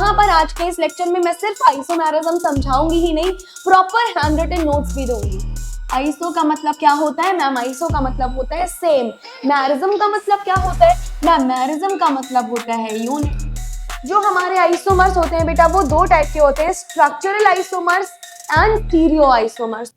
यहाँ पर आज के इस लेक्चर में मैं सिर्फ आइसोमेरिज्म समझाऊंगी ही नहीं, प्रॉपर हैंड रिटन नोट्स भी दूंगी। आइसो का मतलब क्या होता है मैम? आइसो का मतलब होता है सेम। मैरिज्म का मतलब क्या होता है मैम? मैरिज्म का मतलब होता है यूनिट। जो हमारे आइसोमर्स होते हैं बेटा वो दो टाइप के होते हैं, structural isomers and stereoisomers.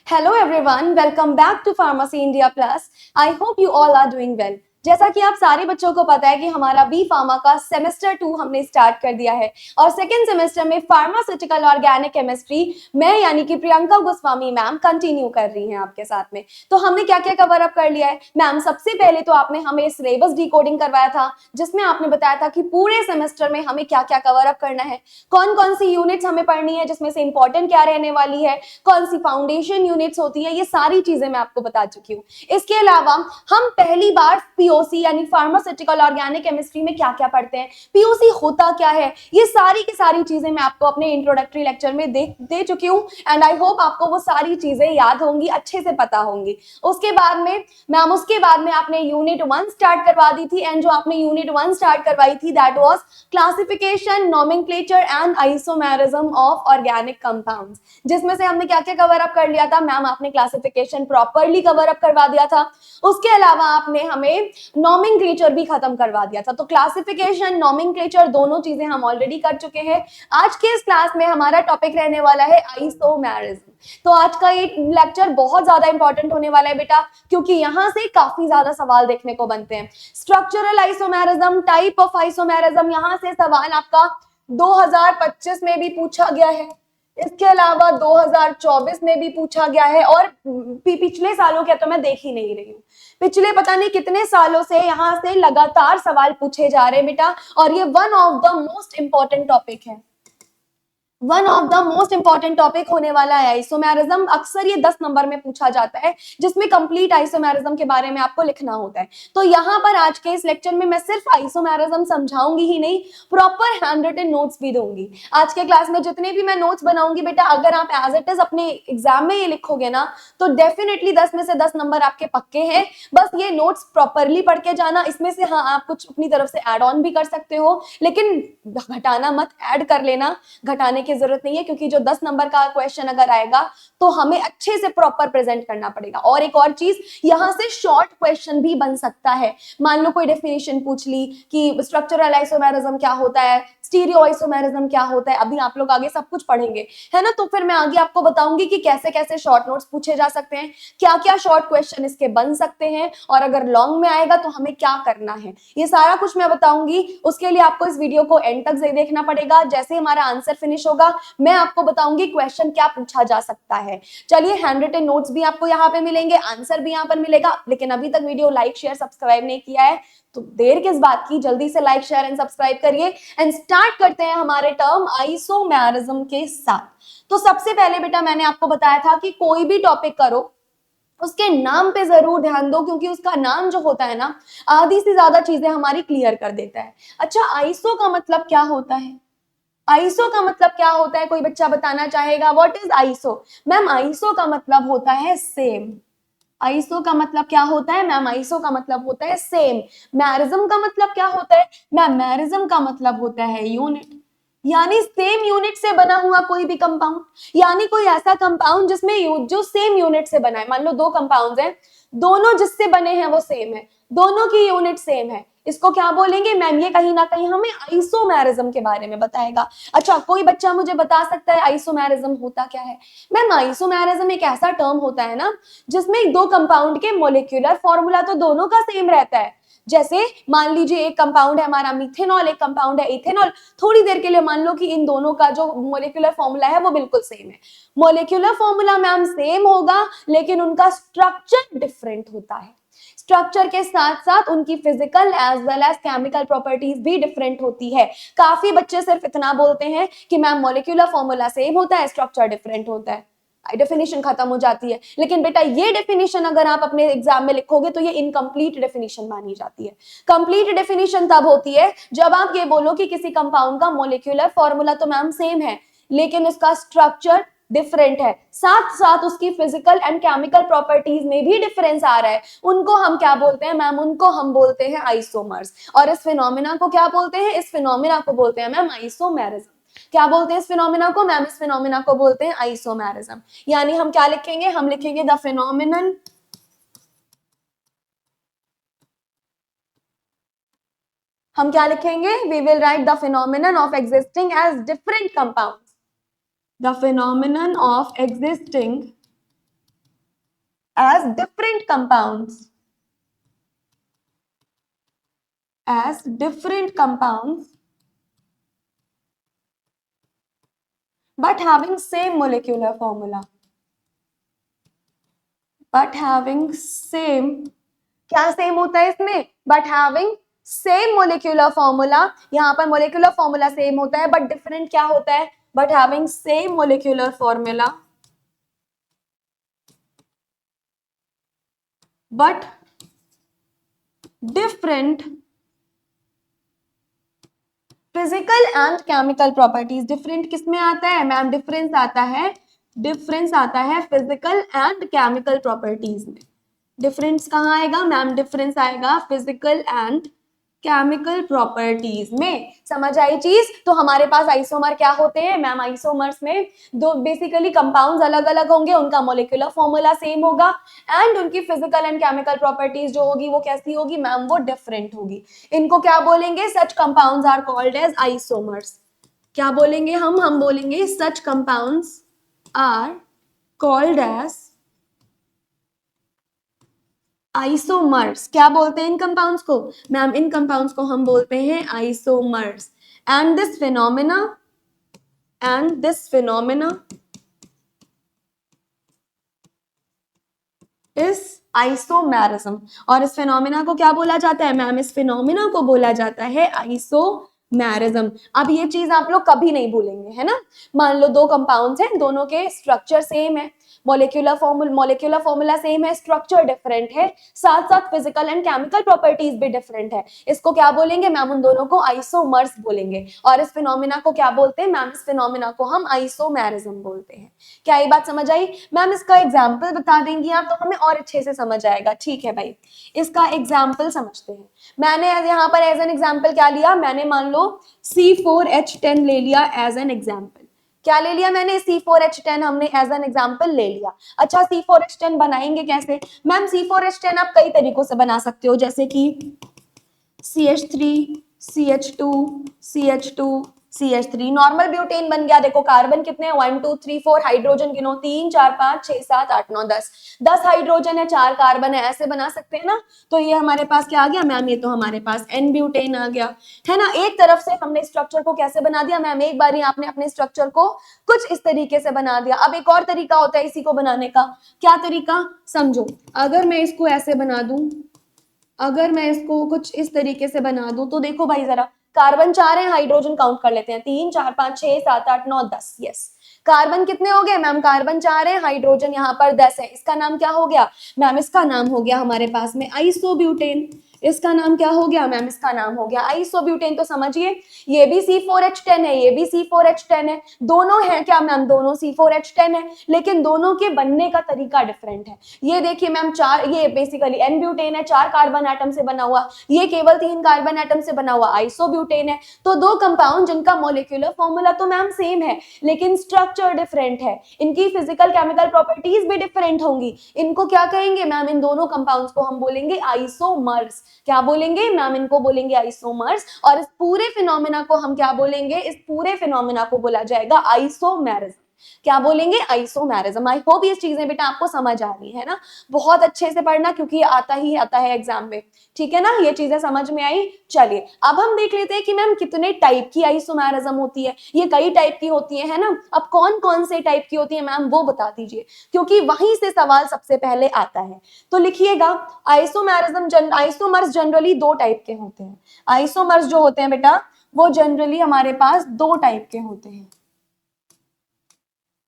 Hello everyone, welcome back to pharmacy India plus. I hope you all are doing well. जैसा कि आप सारे बच्चों को पता है कि हमारा बी फार्मा का सेमेस्टर 2 हमने स्टार्ट कर दिया है और सेकेंड सेमेस्टर में फार्मास्यूटिकल ऑर्गेनिक केमिस्ट्री मैं यानी कि प्रियंका गोस्वामी मैम कंटिन्यू कर रही हैं आपके साथ में। तो हमने क्या क्या कवर अप कर लिया है मैम? सबसे पहले तो आपने हमें सिलेबस डिकोडिंग करवाया था, जिसमें आपने बताया था कि पूरे सेमेस्टर में हमें क्या क्या कवर अप करना है, कौन कौन सी यूनिट्स हमें पढ़नी है, जिसमें से इंपॉर्टेंट क्या रहने वाली है, कौन सी फाउंडेशन यूनिट्स होती है, ये सारी चीजें मैं आपको बता चुकी हूँ। इसके अलावा हम पहली बार पीओसी यानी फार्मास्यूटिकल ऑर्गेनिक केमिस्ट्री में क्या क्या पढ़ते हैं, पीओसी होता क्या है, ये सारी की सारी चीजें मैं आपको अपने इंट्रोडक्टरी लेक्चर में दे चुकी हूँ एंड आई होप आपको वो सारी चीजें याद होंगी, अच्छे से पता होंगी। उसके बाद में आपने यूनिट 1 स्टार्ट करवा दी थी एंड जो आपने यूनिट 1 स्टार्ट करवाई थी that was classification, nomenclature and isomerism of organic compounds, जिसमें से हमने क्या क्या कवर अप कर लिया था मैम? आपने क्लासिफिकेशन प्रॉपर्ली कवर अप करवा दिया था। उसके अलावा आपने हमें नोमेनक्लेचर भी खत्म करवा दिया था। तो क्लासिफिकेशन, नोमेनक्लेचर दोनों चीजें हम ऑलरेडी कर चुके हैं। आज के इस क्लास में हमारा टॉपिक रहने वाला है आइसोमेरिज्म। तो आज का ये लेक्चर बहुत ज्यादा इंपॉर्टेंट होने वाला है बेटा, क्योंकि यहां से काफी ज्यादा सवाल देखने को बनते हैं। Structural isomerism, type of isomerism, यहां से सवाल आपका 2025 में भी पूछा गया है, इसके अलावा 2024 में भी पूछा गया है और पिछले सालों के तो मैं देख ही नहीं रही हूँ। पिछले पता नहीं कितने सालों से यहाँ से लगातार सवाल पूछे जा रहे हैं बेटा, और ये one of the most important topic है, one of the most important topic होने वाला है आइसोमेरिज्म। अक्सर ये 10 नंबर में पूछा जाता है, जिसमें कंप्लीट आइसोमेरिज्म के बारे में आपको लिखना होता है। तो यहाँ पर आज के इस लेक्चर में मैं सिर्फ आइसोमेरिज्म समझाऊंगी ही नहीं, प्रॉपर हैंड रिटन नोट्स भी दूंगी। आज के क्लास में जितने भी मैं नोट्स बनाऊंगी बेटा, अगर आप एज इट इज अपने एग्जाम में ये लिखोगे ना तो डेफिनेटली 10 में से 10 नंबर आपके पक्के हैं। बस ये नोट्स प्रॉपरली पढ़ के जाना, इसमें से हाँ आप कुछ अपनी तरफ से एड ऑन भी कर सकते हो, लेकिन घटाना मत, ऐड कर लेना, घटाने की जरूरत नहीं है, क्योंकि जो 10 नंबर का क्वेश्चन अगर आएगा तो हमें अच्छे से प्रॉपर प्रेजेंट करना पड़ेगा। और एक और चीज, यहां से शॉर्ट क्वेश्चन भी बन सकता है। मान लो कोई डेफिनेशन पूछ ली कि स्ट्रक्चरल आइसोमेरिज्म क्या होता है, स्टीरियो आइसोमेरिज्म क्या होता है, अभी आप लोग आगे सब कुछ पढ़ेंगे है ना, तो फिर मैं आगे आपको बताऊंगी कि कैसे कैसे शॉर्ट नोट्स पूछे जा सकते हैं, क्या क्या शॉर्ट क्वेश्चन इसके बन सकते हैं, और अगर लॉन्ग में आएगा तो हमें क्या करना है, ये सारा कुछ मैं बताऊंगी। उसके लिए आपको इस वीडियो को एंड तक देखना पड़ेगा। जैसे हमारा आंसर फिनिश होगा मैं आपको बताऊंगी क्वेश्चन क्या पूछा जा सकता है। चलिए, हैंड रिटन नोट्स भी आपको यहाँ पे मिलेंगे, आंसर भी यहाँ पर मिलेगा। लेकिन अभी तक वीडियो लाइक शेयर सब्सक्राइब नहीं किया है तो देर किस बात की, जल्दी से लाइक शेयर एंड सब्सक्राइब करिए एंड स्टार्ट करते हैं हमारे टर्म आइसोमेरिज्म के साथ। तो सबसे पहले बेटा मैंने आपको बताया था कि कोई भी टॉपिक करो उसके नाम पे जरूर ध्यान दो, क्योंकि उसका नाम जो होता है ना आधी से ज्यादा चीजें हमारी क्लियर कर देता है। अच्छा, आइसो का मतलब क्या होता है? आइसो का मतलब क्या होता है, कोई बच्चा बताना चाहेगा? What is iso? Ma'am iso का मतलब होता है सेम। आइसो का मतलब क्या होता है मैम? आइसो का मतलब होता है सेम। मैरिज्म का मतलब क्या होता है मैम? मैरिज्म का मतलब होता है यूनिट, यानी सेम यूनिट से बना हुआ कोई भी कंपाउंड, यानी कोई ऐसा कंपाउंड जिसमें जो सेम यूनिट से बना है। मान लो दो कंपाउंड्स हैं, दोनों जिससे बने हैं वो सेम है, दोनों की यूनिट सेम है, इसको क्या बोलेंगे मैम? ये कहीं ना कहीं हमें आइसोमेरिज्म के बारे में बताएगा। अच्छा, कोई बच्चा मुझे बता सकता है आइसोमेरिज्म होता क्या है? मैम आइसोमेरिज्म एक ऐसा टर्म होता है ना जिसमें दो कंपाउंड के मोलिक्यूलर फॉर्मूला तो दोनों का सेम रहता है। जैसे मान लीजिए एक कंपाउंड है हमारा मिथेनॉल, एक कंपाउंड है इथेनॉल, थोड़ी देर के लिए मान लो कि इन दोनों का जो मोलिक्यूलर फॉर्मूला है वो बिल्कुल सेम है। मोलिक्यूलर फॉर्मूला मैम सेम होगा, लेकिन उनका स्ट्रक्चर डिफरेंट होता है। स्ट्रक्चर के साथ साथ उनकी physical as well as chemical properties भी डिफरेंट होती है। काफी बच्चे सिर्फ इतना बोलते हैं कि मैम मॉलिक्यूलर फॉर्मूला सेम होता है, स्ट्रक्चर डिफरेंट होता है, डेफिनेशन खत्म हो जाती है। लेकिन बेटा ये डेफिनेशन अगर आप अपने एग्जाम में लिखोगे तो ये इनकम्प्लीट डेफिनेशन मानी जाती है। कंप्लीट डेफिनेशन तब होती है जब आप ये बोलो कि किसी कंपाउंड का मॉलिक्यूलर फॉर्मूला तो मैम सेम है, लेकिन उसका स्ट्रक्चर डिफरेंट है, साथ साथ उसकी फिजिकल एंड केमिकल प्रॉपर्टीज में भी डिफरेंस आ रहा है, उनको हम क्या बोलते हैं मैम? उनको हम बोलते हैं आइसोमर्स। और इस फिनोमिना को क्या बोलते हैं? इस फिनोमिना को बोलते हैं मैम आइसोमेरिज्म। क्या बोलते हैं इस फिनोमिना को मैम? इस फिनोमिना को बोलते हैं आइसोमेरिज्म। यानी हम क्या लिखेंगे? हम लिखेंगे द फिनोमिनन हम क्या लिखेंगे? We will write the phenomenon of existing as different compounds, the phenomenon of existing as different compounds, as different compounds but having same molecular formula, but having same, क्या सेम होता है इसमें? but having same molecular formula, यहां पर molecular formula same होता है but different क्या होता है? but having same molecular formula but different physical and chemical properties. Different किस में आता है मैम? डिफरेंस आता है, डिफरेंस आता है फिजिकल एंड केमिकल प्रॉपर्टीज में। डिफरेंस कहाँ आएगा मैम? डिफरेंस आएगा फिजिकल एंड केमिकल प्रॉपर्टीज में। समझ आई चीज? तो हमारे पास आइसोमर क्या होते हैं मैम? आइसोमर्स में दो बेसिकली कंपाउंड्स अलग अलग होंगे, उनका मोलिकुलर फॉर्मूला सेम होगा एंड उनकी फिजिकल एंड केमिकल प्रॉपर्टीज जो होगी वो कैसी होगी मैम? वो डिफरेंट होगी। इनको क्या बोलेंगे? Such compounds are called as isomers. क्या बोलेंगे हम बोलेंगे such compounds are called as isomers. क्या बोलते हैं इन कंपाउंड्स को मैम? इन कंपाउंड्स को हम बोलते हैं isomers. And this phenomena is isomerism. और इस फिनोमिना को क्या बोला जाता है मैम? इस फिनोमिना को बोला जाता है आइसोमेरिज्म। अब ये चीज आप लोग कभी नहीं भूलेंगे, है ना? मान लो दो कंपाउंड्स हैं, दोनों के स्ट्रक्चर सेम है, मोलिकुलर फॉर्मूला सेम है, स्ट्रक्चर डिफरेंट है, साथ साथ फिजिकल एंड केमिकल प्रॉपर्टीज भी डिफरेंट है। इसको क्या बोलेंगे मैम? उन दोनों को आइसोमर्स बोलेंगे। और इस फिनोमिना को क्या बोलते हैं मैम? इस फिनोमिना को हम आइसोमेरिज्म बोलते हैं। क्या ये बात समझ आई मैम? इसका एग्जाम्पल बता देंगी आप तो हमें और अच्छे से समझ आएगा। ठीक है भाई, इसका एग्जाम्पल समझते हैं। मैंने यहाँ पर एज एन एग्जाम्पल क्या लिया? मैंने मान लो C4H10 ले लिया एज एन एग्जाम्पल। क्या ले लिया मैंने? C4H10 हमने एज एन एग्जाम्पल ले लिया। अच्छा, C4H10 बनाएंगे कैसे मैम? C4H10 आप कई तरीकों से बना सकते हो, जैसे कि CH3 CH2 CH2 CH3, normal butane बन गया। देखो कार्बन कितने हैं? 1 2 3 4, हाइड्रोजन गिनो 3 4 5 6 7 8 9 10, 10 हाइड्रोजन है, 4 कार्बन है, ऐसे बना सकते हैं ना? तो ये हमारे पास क्या आ गया मैम? ये तो हमारे पास N ब्यूटेन आ गया, है ना? एक तरफ से हमने स्ट्रक्चर को कैसे बना दिया मैम? एक बार ही आपने अपने स्ट्रक्चर को कुछ इस तरीके से बना दिया। अब एक और तरीका होता है इसी को बनाने का। क्या तरीका? समझो, अगर मैं इसको ऐसे बना दूं, अगर मैं इसको कुछ इस तरीके से बना दूं, तो देखो भाई जरा, कार्बन 4 है, हाइड्रोजन काउंट कर लेते हैं, 3 4 5 6 7 8 9 10। यस, कार्बन कितने हो गए मैम? कार्बन 4 है, हाइड्रोजन यहाँ पर 10 है। इसका नाम क्या हो गया मैम? इसका नाम हो गया हमारे पास में आइसोब्यूटेन। इसका नाम क्या हो गया मैम? इसका नाम हो गया आइसोब्यूटेन। तो समझिए, ये भी C4H10 है, ये भी C4H10 है, दोनों है क्या मैम? दोनों C4H10 है, लेकिन दोनों के बनने का तरीका डिफरेंट है। ये देखिए मैम, चार, ये बेसिकली N ब्यूटेन है, 4 कार्बन एटम से बना हुआ, ये केवल 3 कार्बन एटम से बना हुआ आइसोब्यूटेन है। तो दो कंपाउंड जिनका मोलिकुलर फॉर्मूला तो मैम सेम है, लेकिन स्ट्रक्चर डिफरेंट है, इनकी फिजिकल केमिकल प्रॉपर्टीज भी डिफरेंट होंगी। इनको क्या कहेंगे मैम? इन दोनों कंपाउंड्स को हम बोलेंगे आइसोमर्स। क्या बोलेंगे मैम? इनको बोलेंगे आइसोमर्स। और इस पूरे फिनोमिना को हम क्या बोलेंगे? इस पूरे फिनोमिना को बोला जाएगा आइसोमेरिज्म। क्या बोलेंगे? आइसोमेरिज्म। आई होप ये चीजें बेटा आपको समझ आ रही है ना? बहुत अच्छे से पढ़ना, क्योंकि ये आता ही आता है एग्जाम में। ठीक है ना? ये चीजें समझ में आई। चलिए अब हम देख लेते हैं कि मैम कितने टाइप की आइसोमेरिज्म होती है। ये कई टाइप की होती है ना? अब कौन कौन से टाइप की होती है मैम, वो बता दीजिए, क्योंकि वहीं से सवाल सबसे पहले आता है। तो लिखिएगा, आइसोमर्स जनरली दो टाइप के होते हैं। आइसोमर्स जो होते हैं बेटा, वो जनरली हमारे पास दो टाइप के होते हैं।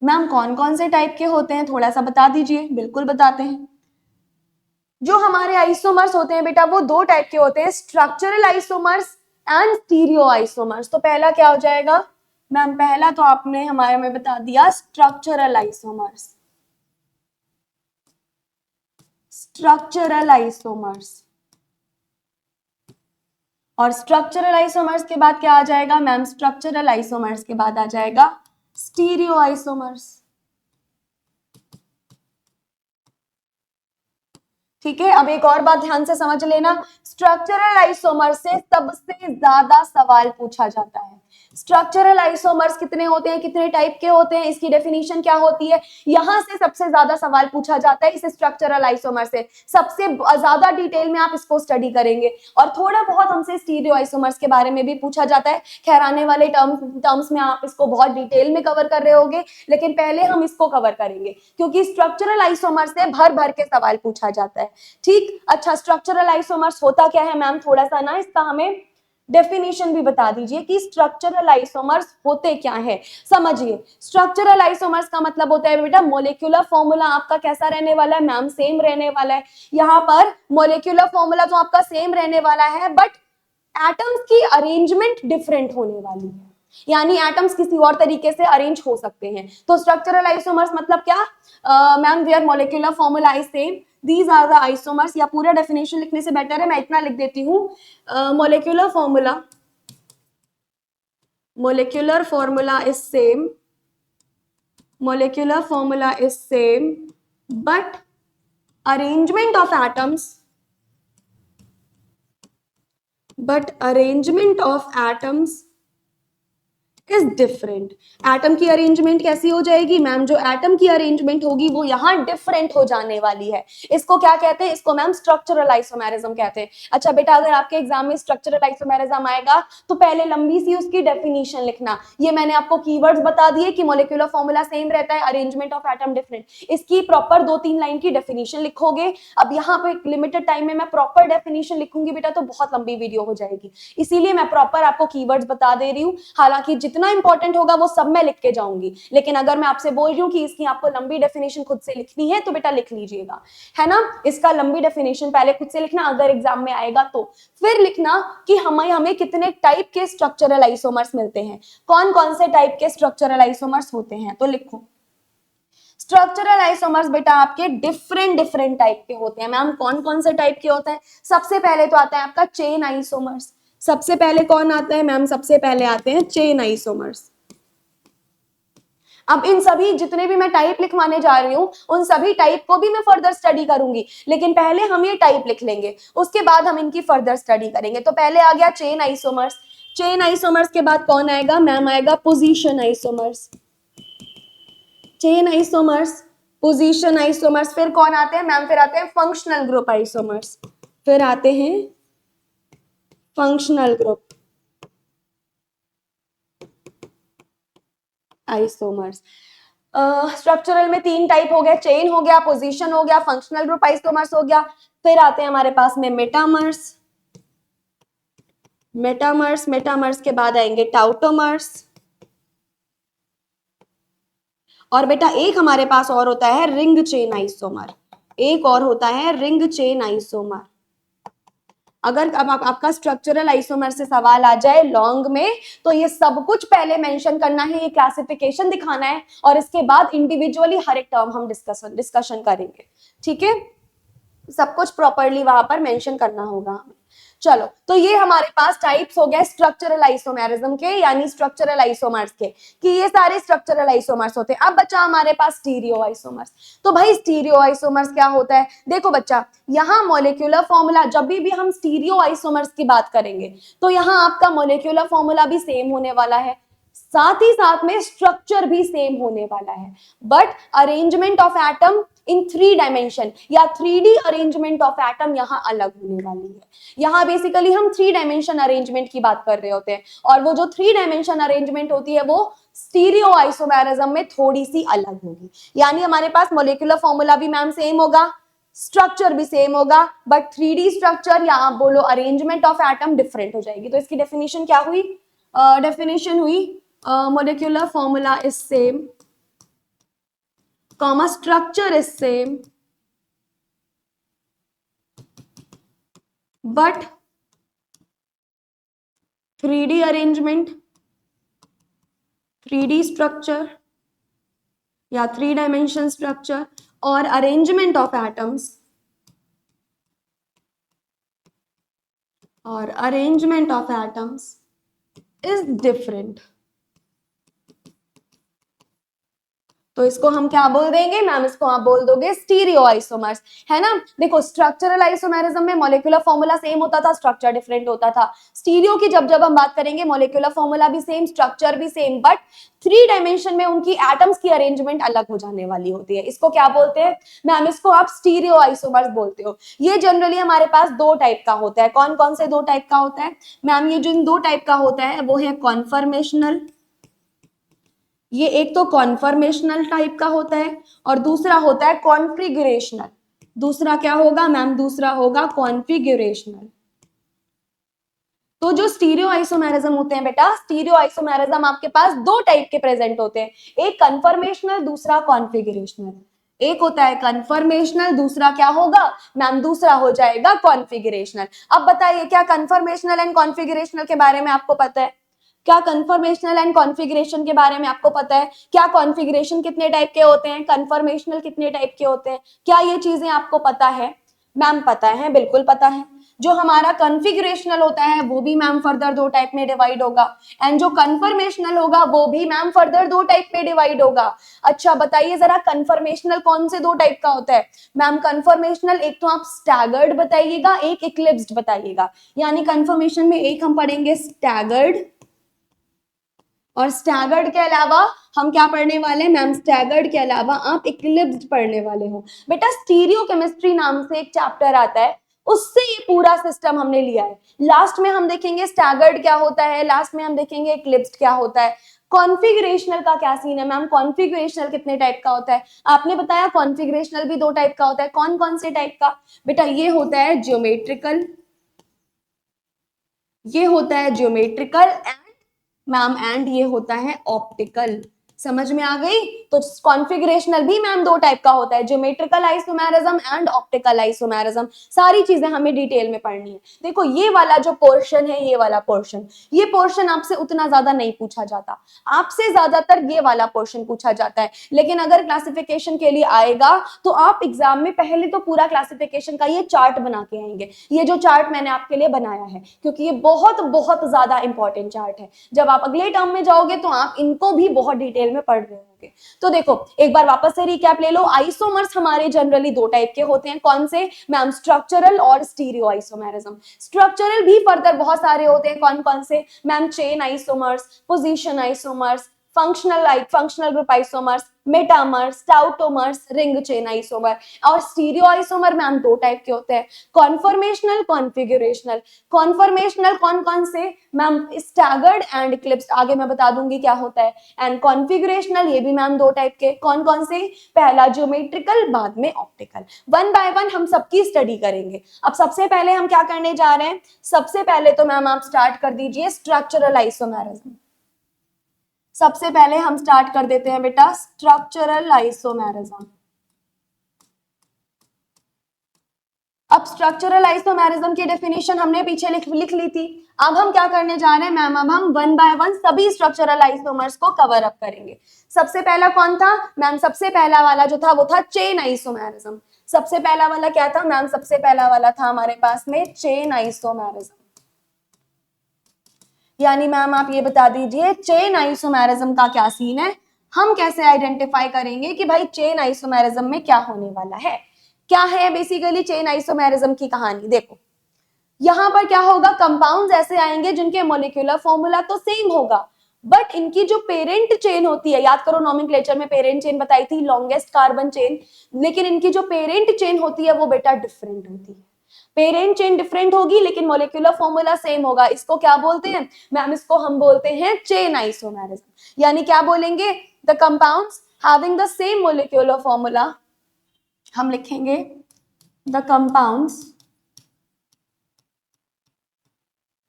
मैम कौन कौन से टाइप के होते हैं, थोड़ा सा बता दीजिए। बिल्कुल बताते हैं। जो हमारे आइसोमर्स होते हैं बेटा, वो दो टाइप के होते हैं, structural isomers and stereo isomers. तो पहला क्या हो जाएगा? मैम पहला तो आपने हमारे में बता दिया स्ट्रक्चरल आइसोमर्स, स्ट्रक्चरल आइसोमर्स, और स्ट्रक्चरल आइसोमर्स के बाद क्या आ जाएगा मैम, स्ट्रक्चरल आइसोमर्स के बाद आ जाएगा स्टीरियो आइसोमर्स। ठीक है, अब एक और बात ध्यान से समझ लेना, स्ट्रक्चरल आइसोमर से सबसे ज्यादा सवाल पूछा जाता है। स्ट्रक्चरल आइसोमर्स कितने होते हैं, कितने टाइप के होते हैं, इसकी डेफिनेशन क्या होती है, यहां से सबसे ज्यादा सवाल पूछा जाता है इस स्ट्रक्चरल आइसोमर से। सबसे ज्यादा डिटेल में आप इसको स्टडी करेंगे, और थोड़ा बहुत हमसे स्टीरियो आइसोमर्स के बारे में भी पूछा जाता है। खैर आने वाले टर्म्स में आप इसको बहुत डिटेल में कवर कर रहे होंगे, लेकिन पहले हम इसको कवर करेंगे क्योंकि स्ट्रक्चरल आइसोमर से भर भर के सवाल पूछा जाता है। ठीक, अच्छा स्ट्रक्चरल आइसोमर्स होता क्या है मैम, थोड़ा सा ना इसका हमें डेफिनेशन भी बता दीजिए कि स्ट्रक्चरल आइसोमर्स होते क्या है। समझिए, स्ट्रक्चरल आइसोमर्स का मतलब होता है बेटा मोलिक्यूलर फॉर्मूला आपका कैसा रहने वाला है मैम, सेम रहने वाला है। यहाँ पर मोलिक्यूलर फॉर्मूला तो आपका सेम रहने वाला है, बट एटम्स की अरेंजमेंट डिफरेंट होने वाली है, यानी एटम्स किसी और तरीके से अरेंज हो सकते हैं। तो स्ट्रक्चरल आइसोमर्स मतलब क्या ma'am, their molecular formula is same, these are the isomers, या पूरा डेफिनेशन लिखने से बेटर है मैं इतना लिख देती हूँ, molecular formula, molecular formula is same, molecular formula is same, but arrangement of atoms, is different. Atom की अरेंजमेंट कैसी हो जाएगी मैम, जो एटम की अरेंजमेंट होगी वो यहाँ डिफरेंट हो जाने वाली है। इसको क्या कहते हैं, इसको मैम स्ट्रक्चरल आइसोमेरिज्म कहते हैं। अच्छा बेटा, अगर आपके एग्जाम में स्ट्रक्चरल आइसोमेरिज्म आएगा तो पहले लंबी सी उसकी डेफिनेशन लिखना। ये मैंने आपको कीवर्ड्स बता दिए कि मोलिकुलर फॉर्मूला सेम रहता है, अरेंजमेंट ऑफ एटम डिफरेंट, इसकी प्रॉपर 2-3 लाइन की डेफिनेशन लिखोगे। अब यहाँ पे लिमिटेड टाइम में मैं प्रॉपर डेफिनेशन लिखूंगी बेटा तो बहुत लंबी वीडियो हो जाएगी, इसीलिए मैं प्रॉपर आपको कीवर्ड्स बता दे रही हूँ। हालांकि जितना इंपॉर्टेंट होगा वो सब मैं लिख के जाऊंगी, लेकिन अगर मैं आपसे बोल रही हूँ कि इसकी आपको लंबी डेफिनेशन खुद से लिखनी है तो बेटा लिख लीजिएगा, है ना। इसका लंबी डेफिनेशन पहले खुद से लिखना, अगर एग्जाम में आएगा तो फिर लिखना कि हमें कितने टाइप के स्ट्रक्चरल आइसोमर्स मिलते हैं, कौन कौन से टाइप के स्ट्रक्चरल आइसोमर्स होते हैं। तो लिखो स्ट्रक्चरल आइसोमर्स बेटा आपके डिफरेंट टाइप के होते हैं। मैम कौन कौन से टाइप के होते हैं, सबसे पहले तो आता है आपका चेन आइसोमर्स। सबसे पहले कौन आता है मैम, सबसे पहले आते हैं चेन आइसोमर्स। अब इन सभी जितने भी मैं टाइप लिखवाने जा रही हूं उन सभी टाइप को भी मैं फर्दर स्टडी करूंगी, लेकिन पहले हम ये टाइप लिख लेंगे, उसके बाद हम इनकी फर्दर स्टडी करेंगे। तो पहले आ गया चेन आइसोमर्स। चेन आइसोमर्स के बाद कौन आएगा मैम, आएगा position isomers. Chain isomers, position isomers, फिर कौन आते हैं मैम, फिर आते हैं फंक्शनल ग्रुप आइसोमर्स, फिर आते हैं फंक्शनल ग्रुप आइसोमर्स। स्ट्रक्चरल में 3 टाइप हो गया, चेन हो गया, पोजीशन हो गया, फंक्शनल ग्रुप आइसोमर्स हो गया। फिर आते हैं हमारे पास में मेटामर्स, मेटामर्स के बाद आएंगे टाउटोमर्स, और बेटा एक हमारे पास और होता है रिंग चेन आइसोमर, एक और होता है रिंग चेन आइसोमर। अगर अब आपका स्ट्रक्चरल आइसोमर से सवाल आ जाए लॉन्ग में तो ये सब कुछ पहले मेंशन करना है, ये क्लासिफिकेशन दिखाना है, और इसके बाद इंडिविजुअली हर एक टर्म हम डिस्कशन करेंगे। ठीक है, सब कुछ प्रॉपरली वहां पर मेंशन करना होगा हमें। चलो, तो ये हमारे पास टाइप्स हो गए स्ट्रक्चरल आइसोमेरिज्म के, यानी स्ट्रक्चरल आइसोमर्स के, कि ये सारे स्ट्रक्चरल आइसोमर्स होते हैं। अब बच्चा हमारे पास स्टीरियो आइसोमर्स। तो भाई स्टीरियो आइसोमर्स क्या होता है, देखो बच्चा, यहाँ मोलिक्यूलर फॉर्मूला, जब भी हम स्टीरियो आइसोमर्स की बात करेंगे तो यहाँ आपका मोलिक्यूलर फॉर्मूला भी सेम होने वाला है, साथ ही साथ में स्ट्रक्चर भी सेम होने वाला है, but arrangement of atom in 3 dimension या 3D अरेंजमेंट ऑफ एटम यहाँ अलग होने वाली है। यहाँ बेसिकली हम 3 डायमेंशन अरेंजमेंट की बात कर रहे होते हैं, और वो जो 3 डायमेंशन अरेंजमेंट होती है वो स्टीरियो आइसोमेरिज्म में थोड़ी सी अलग होगी। यानी हमारे पास मोलिकुलर फॉर्मूला भी मैम सेम होगा, स्ट्रक्चर भी सेम होगा, बट 3D स्ट्रक्चर या आप बोलो अरेंजमेंट ऑफ एटम डिफरेंट हो जाएगी। तो इसकी डेफिनेशन क्या हुई, डेफिनेशन हुई molecular formula is same, comma structure is same, but 3D arrangement 3D structure या 3 डायमेंशन स्ट्रक्चर और arrangement of atoms is different. तो इसको हम क्या बोल देंगे मैम, इसको आप बोल दोगे स्टीरियो आइसोमर्स, है ना। देखो स्ट्रक्चरल आइसोमेरिज्म में मॉलिक्यूलर फॉर्मूला सेम होता था, स्ट्रक्चर डिफरेंट होता था। स्टीरियो की जब जब हम बात करेंगे मॉलिक्यूलर फॉर्मूला भी सेम, स्ट्रक्चर भी सेम, बट 3 डायमेंशन में उनकी एटम्स की अरेंजमेंट अलग हो जाने वाली होती है। इसको क्या बोलते हैं मैम, इसको आप स्टीरियो आइसोमर्स बोलते हो। ये जनरली हमारे पास 2 टाइप का होता है। कौन कौन से 2 टाइप का होता है मैम, ये जो 2 टाइप का होता है वो है कॉन्फर्मेशनल, ये एक तो कॉन्फर्मेशनल टाइप का होता है और दूसरा होता है कॉन्फिगरेशनल। दूसरा क्या होगा मैम, दूसरा होगा कॉन्फिगरेशनल। तो जो स्टीरियो आइसोमेरिज्म होते हैं बेटा, स्टीरियो आइसोमेरिज्म आपके पास 2 टाइप के प्रेजेंट होते हैं, एक कन्फर्मेशनल, दूसरा कॉन्फिगरेशनल। एक होता है कन्फर्मेशनल, दूसरा क्या होगा मैम, दूसरा हो जाएगा कॉन्फिगरेशनल। अब बताइए क्या कन्फर्मेशनल एंड कॉन्फिगरेशनल के बारे में आपको पता है? क्या कन्फर्मेशनल एंड कॉन्फिगरेशन के बारे में आपको पता है? क्या कॉन्फिगरेशन कितने टाइप के होते हैं, कन्फर्मेशनल कितने टाइप के होते हैं? क्या ये चीजें आपको पता है? मैम पता है, बिल्कुल पता है। जो हमारा कन्फिगरेशनल होता है वो भी मैम फर्दर 2 टाइप में डिवाइड होगा, एंड जो कन्फर्मेशनल होगा वो भी मैम फर्दर 2 टाइप में डिवाइड होगा। अच्छा बताइए जरा, कन्फर्मेशनल कौन से 2 टाइप का होता है मैम? कन्फर्मेशनल एक तो आप स्टैगर्ड बताइएगा, एक इक्लिप्स्ड बताइएगा। यानी कन्फर्मेशन में एक हम पढ़ेंगे स्टैगर्ड, और स्टैगर्ड के अलावा हम क्या पढ़ने वाले हैं मैम, स्टैगर्ड के अलावा आप इक्लिप्स्ड पढ़ने वाले हो। बेटा स्टीरियो केमिस्ट्री नाम से एक चैप्टर आता है, उससे ये पूरा सिस्टम हमने लिया है। लास्ट में हम देखेंगे स्टैगर्ड क्या होता है, लास्ट में हम देखेंगे इक्लिप्स्ड क्या होता है। कॉन्फिगरेशनल का क्या सीन है मैम, कॉन्फिगरेशनल कितने टाइप का होता है? आपने बताया कॉन्फिगरेशनल भी 2 टाइप का होता है। कौन कौन से टाइप का बेटा? ये होता है ज्योमेट्रिकल, ये होता है ज्योमेट्रिकल मैम, एंड ये होता है ऑप्टिकल। समझ में आ गई? तो कॉन्फिगरेशनल भी मैम 2 टाइप का होता है, geometrical isomerism and optical isomerism. सारी चीजें हमें डिटेल में पढ़नी है। देखो ये वाला जो पोर्शन है, ये वाला पोर्शन, ये पोर्शन आपसे उतना ज्यादा नहीं पूछा जाता, आपसे ज्यादातर ये वाला पोर्शन पूछा जाता है। लेकिन अगर क्लासिफिकेशन के लिए आएगा तो आप एग्जाम में पहले तो पूरा क्लासिफिकेशन का ये चार्ट बना के आएंगे। ये जो चार्ट मैंने आपके लिए बनाया है, क्योंकि ये बहुत बहुत ज्यादा इंपॉर्टेंट चार्ट है। जब आप अगले टर्म में जाओगे तो आप इनको भी बहुत डिटेल में पढ़ रहे होंगे। तो देखो एक बार वापस से रिकैप ले लो। आइसोमर्स हमारे जनरली 2 टाइप के होते हैं। कौन से मैम? स्ट्रक्चरल और स्टीरियो आइसोमेरिज्म। स्ट्रक्चरल भी फर्दर बहुत सारे होते हैं। कौन कौन से ma'am? Chain isomers, position isomers, functional group isomers, metamers, tautomers, ring chain isomer. और स्टीरियो आइसोमर मैम 2 टाइप के होते हैं, कॉन्फर्मेशनल, कॉन्फिगरेशनल। कॉन्फर्मेशनल कौन कौन से मैम? स्टैगर्ड एंड इक्लिप्स्ड, आगे मैं बता दूंगी क्या होता है। एंड कॉन्फिगरेशनल ये भी मैम 2 टाइप के। कौन कौन से? पहला ज्योमेट्रिकल, बाद में ऑप्टिकल। वन बाय वन हम सबकी स्टडी करेंगे। अब सबसे पहले हम क्या करने जा रहे हैं? सबसे पहले तो मैम आप स्टार्ट कर दीजिए स्ट्रक्चरल आइसोमेरिज्म। सबसे पहले हम स्टार्ट कर देते हैं बेटा स्ट्रक्चरल आइसोमेरिज्म। अब स्ट्रक्चरल आइसोमेरिज्म की डेफिनेशन हमने पीछे लिख ली थी। अब हम क्या करने जा रहे हैं मैम? अब हम वन बाय वन सभी स्ट्रक्चरल आइसोमर्स को कवर अप करेंगे। सबसे पहला कौन था मैम? सबसे पहला वाला जो था वो था चेन आइसोमेरिज्म। सबसे पहला वाला क्या था मैम? सबसे पहला वाला था हमारे पास में चेन आइसोमेरिज्म। यानी मैम आप ये बता दीजिए चेन आइसोमेरिज्म का क्या सीन है, हम कैसे आइडेंटिफाई करेंगे कि भाई चेन आइसोमेरिज्म में क्या होने वाला है। क्या है बेसिकली चेन आइसोमेरिज्म की कहानी? देखो यहां पर क्या होगा, कंपाउंड्स ऐसे आएंगे जिनके मॉलिक्यूलर फॉर्मूला तो सेम होगा, बट इनकी जो पेरेंट चेन होती है, याद करो नोमेनक्लेचर में पेरेंट चेन बताई थी, लॉन्गेस्ट कार्बन चेन, लेकिन इनकी जो पेरेंट चेन होती है वो बेटा डिफरेंट होती है। पेरेंट चेन डिफरेंट होगी लेकिन मॉलिक्यूलर फॉर्मूला सेम होगा। इसको क्या बोलते हैं मैम? इसको हम बोलते हैं चेन आइसोमेरिज्म। यानी क्या बोलेंगे? The compounds having the same molecular formula, हम लिखेंगे the compounds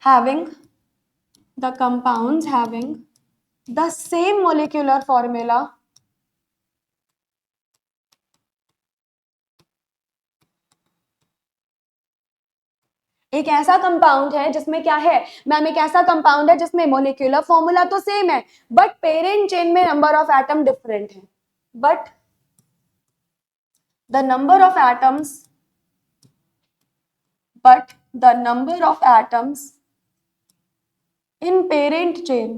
having having the same molecular formula एक ऐसा कंपाउंड है जिसमें क्या है मैम, एक ऐसा कंपाउंड है जिसमें मोलिक्यूलर फॉर्मूला तो सेम है बट पेरेंट चेन में नंबर ऑफ एटम डिफरेंट है, but the number of atoms in parent chain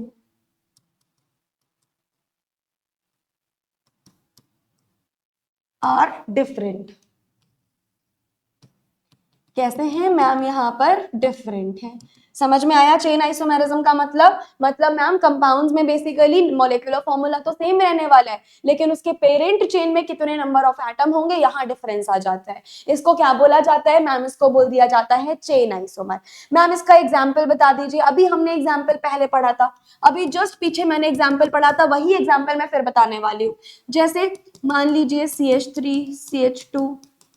are different। कैसे हैं मैम, यहाँ पर डिफरेंट है। समझ में आया चेन आइसोमेरिज्म का मतलब मैम कंपाउंड्स में बेसिकली मॉलिक्यूलर फॉर्मूला तो सेम रहने वाला है लेकिन उसके पेरेंट चेन में कितने नंबर ऑफ एटम होंगे यहाँ डिफरेंस आ जाता है। इसको क्या बोला जाता है मैम, इसको बोल दिया जाता है चेन आइसोमर। मैम इसका एग्जाम्पल बता दीजिए। अभी हमने एग्जाम्पल पहले पढ़ा था, अभी जस्ट पीछे मैंने एग्जाम्पल पढ़ा था, वही एग्जाम्पल मैं फिर बताने वाली हूँ। जैसे मान लीजिए CH3 CH2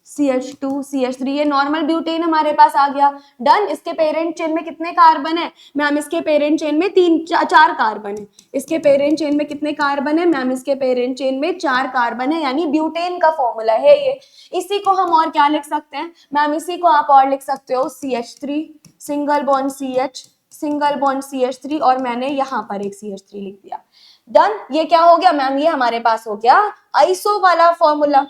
CH2 CH3, ये नॉर्मल ब्यूटेन हमारे पास आ गया। डन। इसके पेरेंट चेन में कितने कार्बन है मैम, इसके पेरेंट चेन में 4 कार्बन है। इसके पेरेंट चेन में कितने कार्बन है मैम, इसके पेरेंट चेन में 4 कार्बन है, यानी ब्यूटेन का फॉर्मूला है ये। इसी को हम और क्या लिख सकते हैं मैम, इसी को आप और लिख सकते हो CH3 single bond CH single bond CH3 और मैंने यहाँ पर एक CH3 लिख दिया। डन। ये क्या हो गया मैम, ये हमारे पास हो गया आइसो वाला फॉर्मूला।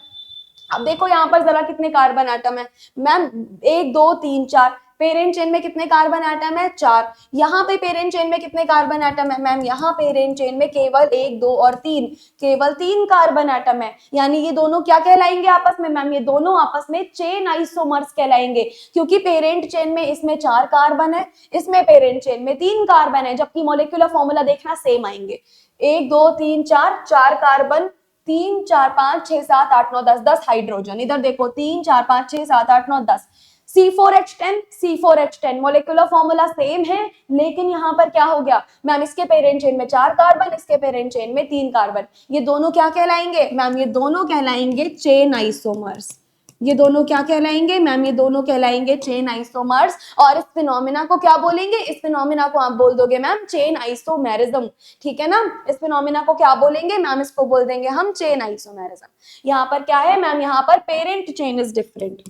अब देखो यहाँ पर जरा कितने कार्बन एटम है मैम, 1 2 3 4। पेरेंट चेन में कितने कार्बन एटम है 4। यहाँ पे पेरेंट चेन में कितने कार्बन एटम है मैम, यहाँ पेरेंट चेन में केवल 1 2 और 3, केवल 3 कार्बन एटम है। यानी ये दोनों क्या कहलाएंगे आपस में मैम, ये दोनों आपस में चेन आइसोमर्स कहलाएंगे क्योंकि पेरेंट चेन में इसमें 4 कार्बन है, इसमें पेरेंट चेन में 3 कार्बन है, जबकि मॉलिक्यूलर फॉर्मूला देखना सेम आएंगे। 1 2 3 4, 4 कार्बन, 3 4 5 6 7 8 9 10, 10 हाइड्रोजन। इधर देखो 3 4 5 6 7 8 9 10, C4H10 मॉलिक्यूलर फॉर्मूला सेम है लेकिन यहाँ पर क्या हो गया मैम, इसके पेरेंट चेन में 4 कार्बन, इसके पेरेंट चेन में 3 कार्बन। ये दोनों क्या कहलाएंगे मैम, ये दोनों कहलाएंगे चेन आइसोमर्स। ये दोनों क्या कहलाएंगे मैम, ये दोनों कहलाएंगे चेन आइसोमर्स। और इस फिनोमिना को क्या बोलेंगे, इस फिनोमिना को आप बोल दोगे मैम चेन आइसोमेरिज्म। ठीक है ना, इस फिनोमिना को क्या बोलेंगे मैम, इसको बोल देंगे हम चेन आइसोमेरिज्म। यहाँ पर क्या है मैम, यहाँ पर पेरेंट चेन इज डिफरेंट।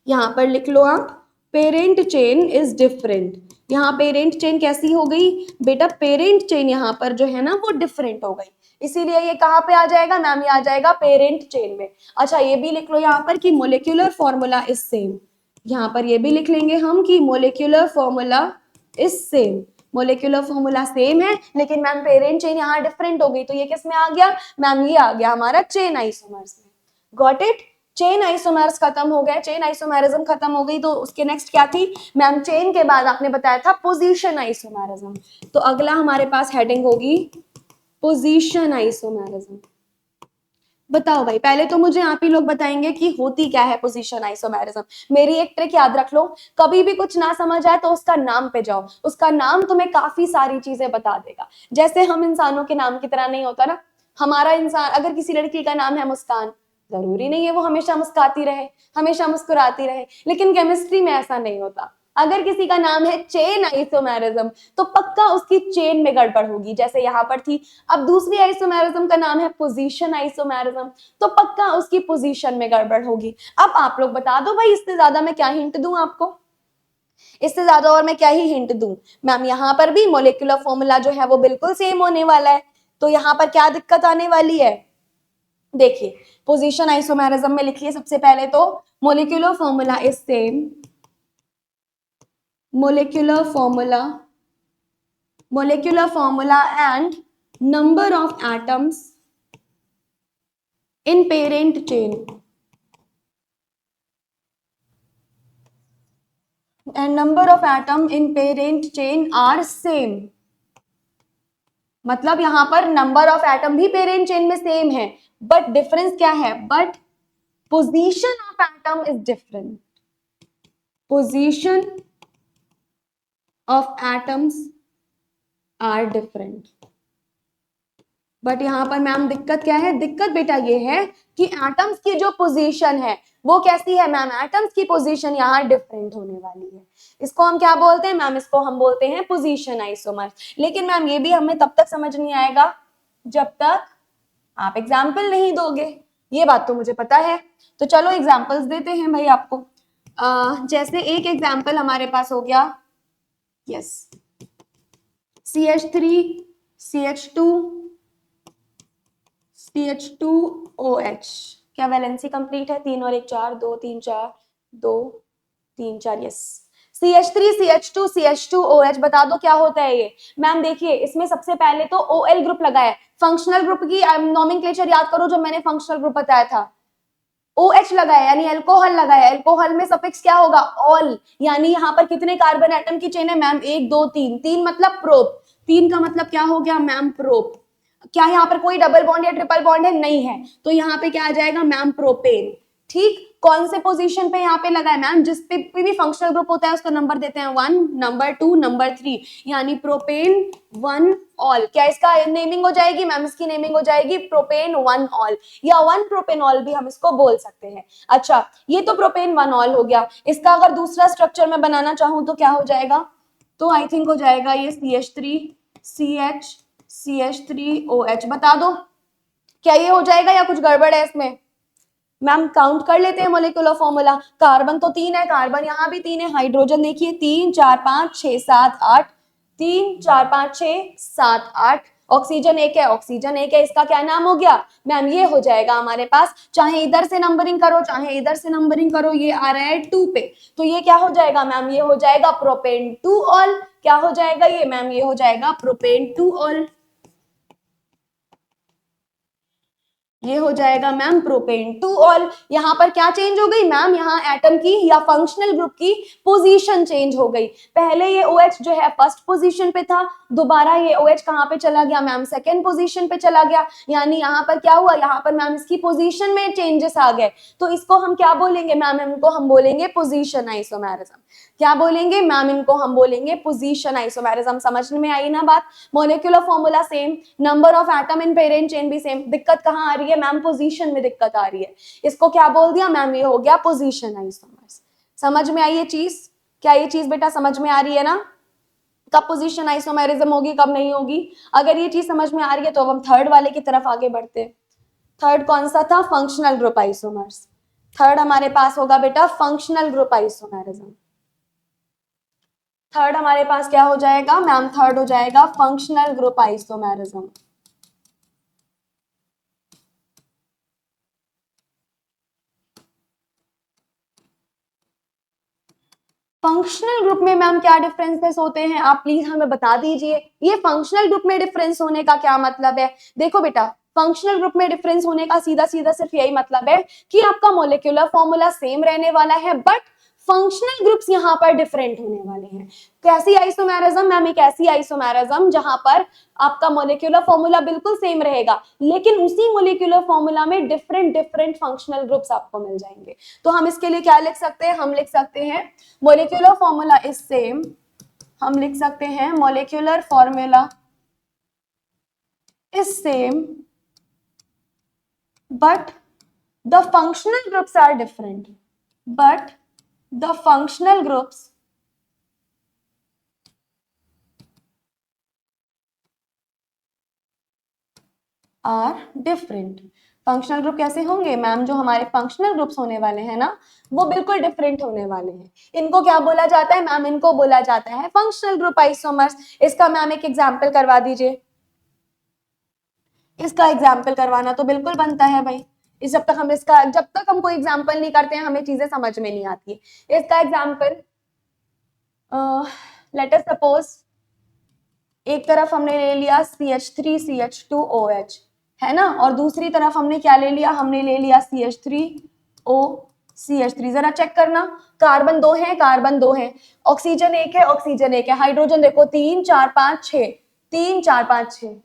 यहाँ पर लिख लो आप, पेरेंट चेन इज डिफरेंट। यहाँ पेरेंट चेन कैसी हो गई बेटा, पेरेंट चेन यहाँ पर जो है ना वो डिफरेंट हो गई, इसीलिए ये कहाँ पे आ जाएगा मैम, ये आ जाएगा पेरेंट चेन में। अच्छा ये भी लिख लो यहाँ पर कि मोलिक्यूलर फॉर्मूला इज सेम। यहाँ पर ये भी लिख लेंगे हम कि molecular formula is same. Molecular formula same है लेकिन मैम पेरेंट चेन यहाँ डिफरेंट हो गई, तो ये किस में आ गया मैम, ये आ गया हमारा चेन आइसोमर्स में। Got it. चेन आइसोमर्स खत्म हो गए, चेन आइसोमेरिज्म खत्म हो गई, तो उसके नेक्स्ट क्या थी मैम, चेन के बाद आपने बताया था पोजीशन आइसोमेरिज्म। तो अगला हमारे पास हेडिंग होगी पोजीशन आइसोमेरिज्म। बताओ भाई, पहले तो मुझे आप ही लोग बताएंगे कि होती क्या है पोजीशन आइसोमेरिज्म। मेरी एक ट्रिक याद रख लो, कभी भी कुछ ना समझ आए तो उसका नाम पे जाओ, उसका नाम तुम्हें काफी सारी चीजें बता देगा। जैसे हम इंसानों के नाम की तरह नहीं होता ना, हमारा इंसान, अगर किसी लड़की का नाम है मुस्कान, जरूरी नहीं है वो हमेशा मुस्कुराती रहे, हमेशा मुस्कुराती रहे, लेकिन केमिस्ट्री में ऐसा नहीं होता। अगर किसी का नाम है चेन आइसोमेरिज्म तो पक्का उसकी चेन में गड़बड़ होगी, जैसे यहाँ पर थी। अब दूसरी आइसोमेरिज्म का नाम है पोजीशन आइसोमेरिज्म, तो पक्का उसकी पोजीशन में गड़बड़ होगी। अब आप लोग बता दो भाई, इससे ज्यादा मैं क्या हिंट दूं आपको, इससे ज्यादा और मैं क्या ही हिंट दूं मैम। यहाँ पर भी मोलिकुलर फॉर्मूला जो है वो बिल्कुल सेम होने वाला है, तो यहाँ पर क्या दिक्कत आने वाली है, देखिए पोजीशन आइसोमेरिज्म में लिखिए सबसे पहले तो molecular formula is same, molecular formula and number of atoms in parent chain and number of atom in parent chain are same। मतलब यहां पर नंबर ऑफ एटम भी पेरेंट चेन में सेम है, बट डिफरेंस क्या है, but position of atom is different. Position of atoms are different. But यहां पर मैम दिक्कत क्या है, दिक्कत बेटा ये है कि एटम्स की जो पोजीशन है वो कैसी है मैम, एटम्स की पोजीशन यहाँ डिफरेंट होने वाली है। इसको हम क्या बोलते हैं मैम, इसको हम बोलते हैं पोजीशन आइसोमर। लेकिन मैम ये भी हमें तब तक समझ नहीं आएगा जब तक आप एग्जाम्पल नहीं दोगे, ये बात तो मुझे पता है। तो चलो एग्जाम्पल्स देते हैं भाई आपको। जैसे एक एग्जाम्पल हमारे पास हो गया, यस, CH3 CH2 CH2OH, क्या वैलेंसी कंप्लीट है? 3 और 1 4, 2 3 4, 2 3 4, यस। CH3 CH2 CH2OH, बता दो क्या होता है ये। मैम देखिए इसमें सबसे पहले तो OL ग्रुप लगा है, फंक्शनल ग्रुप की नोमेनक्लेचर याद करो जो मैंने फंक्शनल ग्रुप बताया था। OH लगा है यानी अल्कोहल लगा है, अल्कोहल में सफिक्स क्या होगा? ऑल, यानी यहाँ पर कितने कार्बन एटम की चेन है मैम? 1 2 3, 3 मतलब प्रोप, 3 का मतलब क्या हो गया मैम? प्रोप। क्या यहाँ पर कोई डबल बॉन्ड या ट्रिपल बॉन्ड है? नहीं है, तो यहाँ पे क्या आ जाएगा मैम? प्रोपेन। ठीक, कौन से पोजीशन पे यहाँ पे लगा है मैम? जिस पे भी फंक्शनल ग्रुप होता है उसको नंबर देते हैं 1, नंबर 2, नंबर 3, यानी प्रोपेन 1 ऑल। क्या इसका नेमिंग हो जाएगी मैम? इसकी नेमिंग हो जाएगी प्रोपेन 1 ऑल, या 1 प्रोपेनॉल भी हम इसको बोल सकते हैं। अच्छा, ये तो प्रोपेन 1 ऑल हो गया। इसका अगर दूसरा स्ट्रक्चर मैं बनाना चाहूं तो क्या हो जाएगा? तो आई थिंक हो जाएगा ये CH3 CH CH3OH। बता दो क्या ये हो जाएगा या कुछ गड़बड़ है इसमें? मैम काउंट कर लेते हैं मोलिकुलर फॉर्मूला। कार्बन तो 3 है, कार्बन यहाँ भी 3 है, हाइड्रोजन देखिए 3 4 5 6 7 8, 3 4 5 6 7 8, ऑक्सीजन 1 है, ऑक्सीजन 1 है, इसका क्या नाम हो गया मैम? ये हो जाएगा हमारे पास, चाहे इधर से नंबरिंग करो चाहे इधर से नंबरिंग करो, ये आ रहा है 2 पे, तो ये क्या हो जाएगा मैम? ये हो जाएगा प्रोपेन 2 ऑल। क्या हो जाएगा ये मैम? ये हो जाएगा प्रोपेन 2 ऑल। ये हो जाएगा मैम प्रोपेन 2 ऑल। यहाँ पर क्या चेंज हो गई मैम? यहाँ एटम की या फंक्शनल ग्रुप की पोजीशन चेंज हो गई। पहले ये OH जो है फर्स्ट पोजीशन पे था, दोबारा ये OH कहाँ पे चला गया मैम? सेकेंड पोजीशन पे चला गया, यानी यहाँ पर क्या हुआ? यहाँ पर मैम इसकी पोजीशन में चेंजेस आ गए, तो इसको हम क्या बोलेंगे मैम? इनको हम बोलेंगे पोजीशन आइसोमेरिज्म। क्या बोलेंगे मैम? इनको हम बोलेंगे पोजीशन आइसोमेरिज्म। समझ में आई ना बात? Molecular formula same, number of atom in parent chain भी सेम, दिक्कत कहाँ आ रही है मैम? पोजीशन में दिक्कत आ रही है। इसको क्या बोल दिया मैम? ये हो गया पोजीशन आइसोमर्स। समझ में आई ये चीज? क्या ये चीज बेटा समझ में आ रही है ना? कब पोजीशन आइसोमेरिज्म होगी कब नहीं होगी? अगर ये चीज समझ में आ रही है तो अब हम थर्ड वाले की तरफ आगे बढ़ते हैं। थर्ड कौन सा था? Functional group isomers. थर्ड हमारे पास होगा बेटा फंक्शनल ग्रुप आइसोमेरिज्म। थर्ड हमारे पास क्या हो जाएगा मैम? थर्ड हो जाएगा functional group isomerism. Functional group में मैम क्या डिफरेंसेस होते हैं? आप प्लीज हमें बता दीजिए। ये फंक्शनल ग्रुप में डिफरेंस होने का क्या मतलब है? देखो बेटा, फंक्शनल ग्रुप में डिफरेंस होने का सीधा सीधा सिर्फ यही मतलब है कि आपका मोलिकुलर फॉर्मूला सेम रहने वाला है, बट फंक्शनल ग्रुप्स यहाँ पर डिफरेंट होने वाले हैं। कैसी आइसोमेरिज्म मैम? एक ऐसी आइसोमेरिज्म जहां पर आपका मोलिकुलर फॉर्मूला बिल्कुल सेम रहेगा, लेकिन उसी मोलिकुलर फॉर्मूला में डिफरेंट डिफरेंट फंक्शनल ग्रुप्स आपको मिल जाएंगे। तो हम इसके लिए क्या लिख सकते हैं? हम लिख सकते हैं मोलिकुलर फॉर्मूला इज सेम। हम लिख सकते हैं molecular formula is same but the functional groups are different. But the functional groups are different. Functional group कैसे होंगे मैम? जो हमारे फंक्शनल ग्रुप्स होने वाले हैं ना, वो बिल्कुल डिफरेंट होने वाले हैं। इनको क्या बोला जाता है मैम? इनको बोला जाता है फंक्शनल ग्रुप आइसोमर्स। इसका मैम एक एग्जाम्पल करवा दीजिए। इसका एग्जाम्पल करवाना तो बिल्कुल बनता है भाई। जब तक हम कोई एग्जाम्पल नहीं करते हैं हमें चीजें समझ में नहीं आती है। इसका एग्जाम्पल, लेट अस सपोज एक तरफ हमने ले लिया CH3 CH2OH, है ना, और दूसरी तरफ हमने क्या ले लिया? हमने ले लिया CH3O CH3। जरा चेक करना, कार्बन 2 है, कार्बन 2 है, ऑक्सीजन 1 है, ऑक्सीजन 1 है, हाइड्रोजन देखो 3 4 5 6, 3 4 5 6,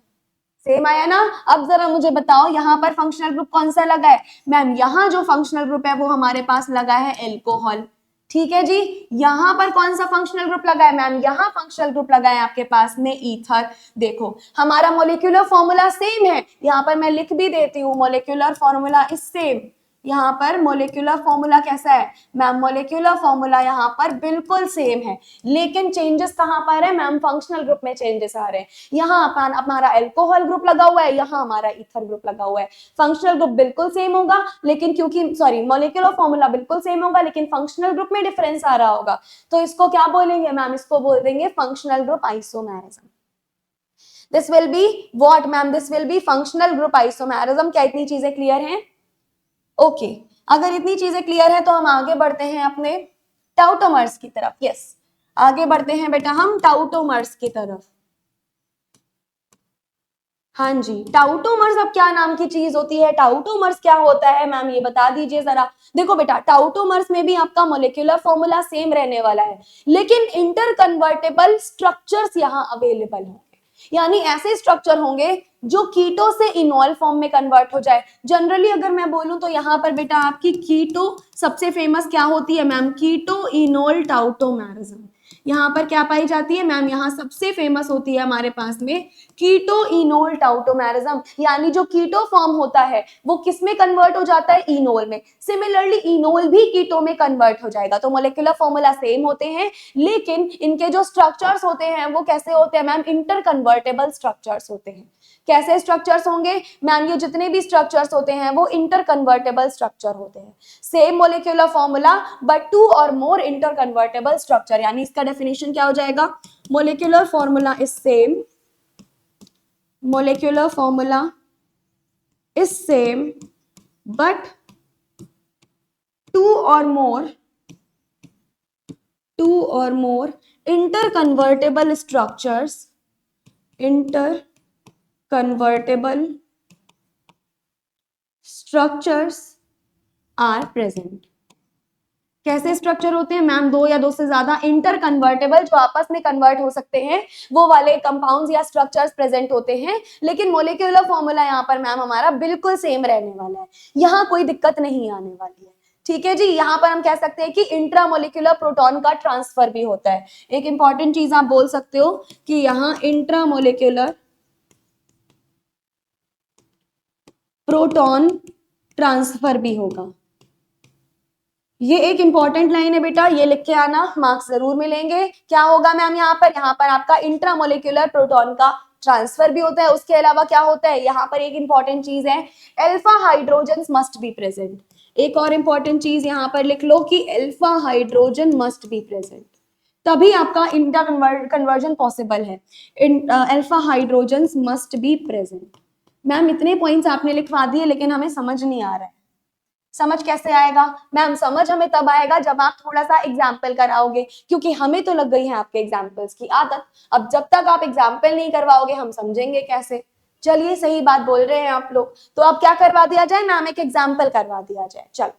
सेम आया ना? अब जरा मुझे बताओ यहाँ पर फंक्शनल ग्रुप कौन सा लगा है मैम? यहाँ जो फंक्शनल ग्रुप है वो हमारे पास लगा है एल्कोहल। ठीक है जी। यहाँ पर कौन सा फंक्शनल ग्रुप लगा है मैम? यहाँ फंक्शनल ग्रुप लगा है आपके पास में ईथर। देखो हमारा मोलिकुलर फॉर्मूला सेम है, यहाँ पर मैं लिख भी देती हूँ मोलिकुलर फॉर्मूला इज सेम। यहाँ पर मोलिकुलर फॉर्मूला कैसा है मैम? मोलिकुलर फॉर्मूला यहाँ पर बिल्कुल सेम है, लेकिन चेंजेस कहाँ पर है मैम? फंक्शनल ग्रुप में चेंजेस आ रहे हैं। यहाँ अपन हमारा अल्कोहल ग्रुप लगा हुआ है, यहाँ हमारा ईथर ग्रुप लगा हुआ है। फंक्शनल ग्रुप बिल्कुल सेम होगा, लेकिन क्योंकि सॉरी मोलिकुलर फॉर्मूला बिल्कुल सेम होगा, लेकिन फंक्शनल ग्रुप में डिफरेंस आ रहा होगा, तो इसको क्या बोलेंगे मैम? इसको बोल देंगे functional group isomerism. This will be what ma'am? This will be functional group isomerism. क्या इतनी चीजें क्लियर हैं? ओके अगर इतनी चीजें क्लियर है तो हम आगे बढ़ते हैं अपने टाउटोमर्स की तरफ। यस आगे बढ़ते हैं बेटा हम टाउटोमर्स की तरफ। हाँ जी, टाउटोमर्स अब क्या नाम की चीज होती है? टाउटोमर्स क्या होता है मैम, ये बता दीजिए जरा। देखो बेटा, टाउटोमर्स में भी आपका मोलिकुलर फॉर्मूला सेम रहने वाला है, लेकिन इंटर कन्वर्टेबल स्ट्रक्चर्स यहाँ अवेलेबल होंगे। यानी ऐसे स्ट्रक्चर होंगे जो कीटो से इनॉल फॉर्म में कन्वर्ट हो जाए। जनरली अगर मैं बोलूं तो यहाँ पर बेटा आपकी कीटो सबसे फेमस क्या होती है मैम? कीटो इनोल टाउटोमेरिज्म यहाँ पर क्या पाई जाती है मैम? यहाँ सबसे फेमस होती है हमारे पास में कीटो इनोल टाउटोमेरिज्म। यानी जो कीटो फॉर्म होता है वो किस में कन्वर्ट हो जाता है? इनोल में। सिमिलरली इनोल भी कीटो में कन्वर्ट हो जाएगा। तो मोलिकुलर फॉर्मूला सेम होते हैं, लेकिन इनके जो स्ट्रक्चर्स होते हैं वो कैसे होते हैं मैम? इंटर कन्वर्टेबल स्ट्रक्चर्स होते हैं। कैसे स्ट्रक्चर्स होंगे मैम? ये जितने भी स्ट्रक्चर्स होते हैं वो इंटर कन्वर्टेबल स्ट्रक्चर होते हैं। सेम मोलिकुलर फॉर्मूला बट 2 और मोर इंटर कन्वर्टेबल स्ट्रक्चर। यानी इसका डेफिनेशन क्या हो जाएगा? Molecular formula is same, molecular formula is same but two or more interconvertible structures are present। कैसे स्ट्रक्चर होते हैं मैम? 2 या 2 से ज्यादा इंटर कन्वर्टेबल, जो आपस में कन्वर्ट हो सकते हैं, वो वाले कंपाउंड्स या स्ट्रक्चर्स प्रेजेंट होते हैं। लेकिन मोलिकुलर फॉर्मूला यहाँ पर मैम हमारा बिल्कुल सेम रहने वाला है, यहाँ कोई दिक्कत नहीं आने वाली है। ठीक है जी, यहाँ पर हम कह सकते हैं कि इंट्रामोलिकुलर प्रोटॉन का ट्रांसफर भी होता है। एक इंपॉर्टेंट चीज आप बोल सकते हो कि यहाँ इंट्रामोलिकुलर प्रोटॉन ट्रांसफर भी होगा। ये एक इंपॉर्टेंट लाइन है बेटा, ये लिख के आना, मार्क्स जरूर मिलेंगे। क्या होगा मैम यहाँ पर आपका इंट्रामोलिकुलर प्रोटॉन का ट्रांसफर भी होता है। उसके अलावा क्या होता है यहाँ पर? एक इंपॉर्टेंट चीज है, alpha hydrogen must be present. एक और इंपॉर्टेंट चीज यहाँ पर लिख लो कि alpha hydrogen must be present, तभी आपका इंटर कन्वर्जन पॉसिबल है। Alpha hydrogen must be present. Ma'am इतने पॉइंट्स आपने लिखवा दिए, लेकिन हमें समझ नहीं आ रहा है। समझ कैसे आएगा मैम? समझ हमें तब आएगा जब आप थोड़ा सा एग्जाम्पल कराओगे, क्योंकि हमें तो लग गई है आपके एग्जाम्पल्स की आदत। अब जब तक आप एग्जाम्पल नहीं करवाओगे हम समझेंगे कैसे? चलिए सही बात बोल रहे हैं आप लोग। तो अब क्या करवा दिया जाए मैम? एक एग्जाम्पल करवा दिया जाए। चलो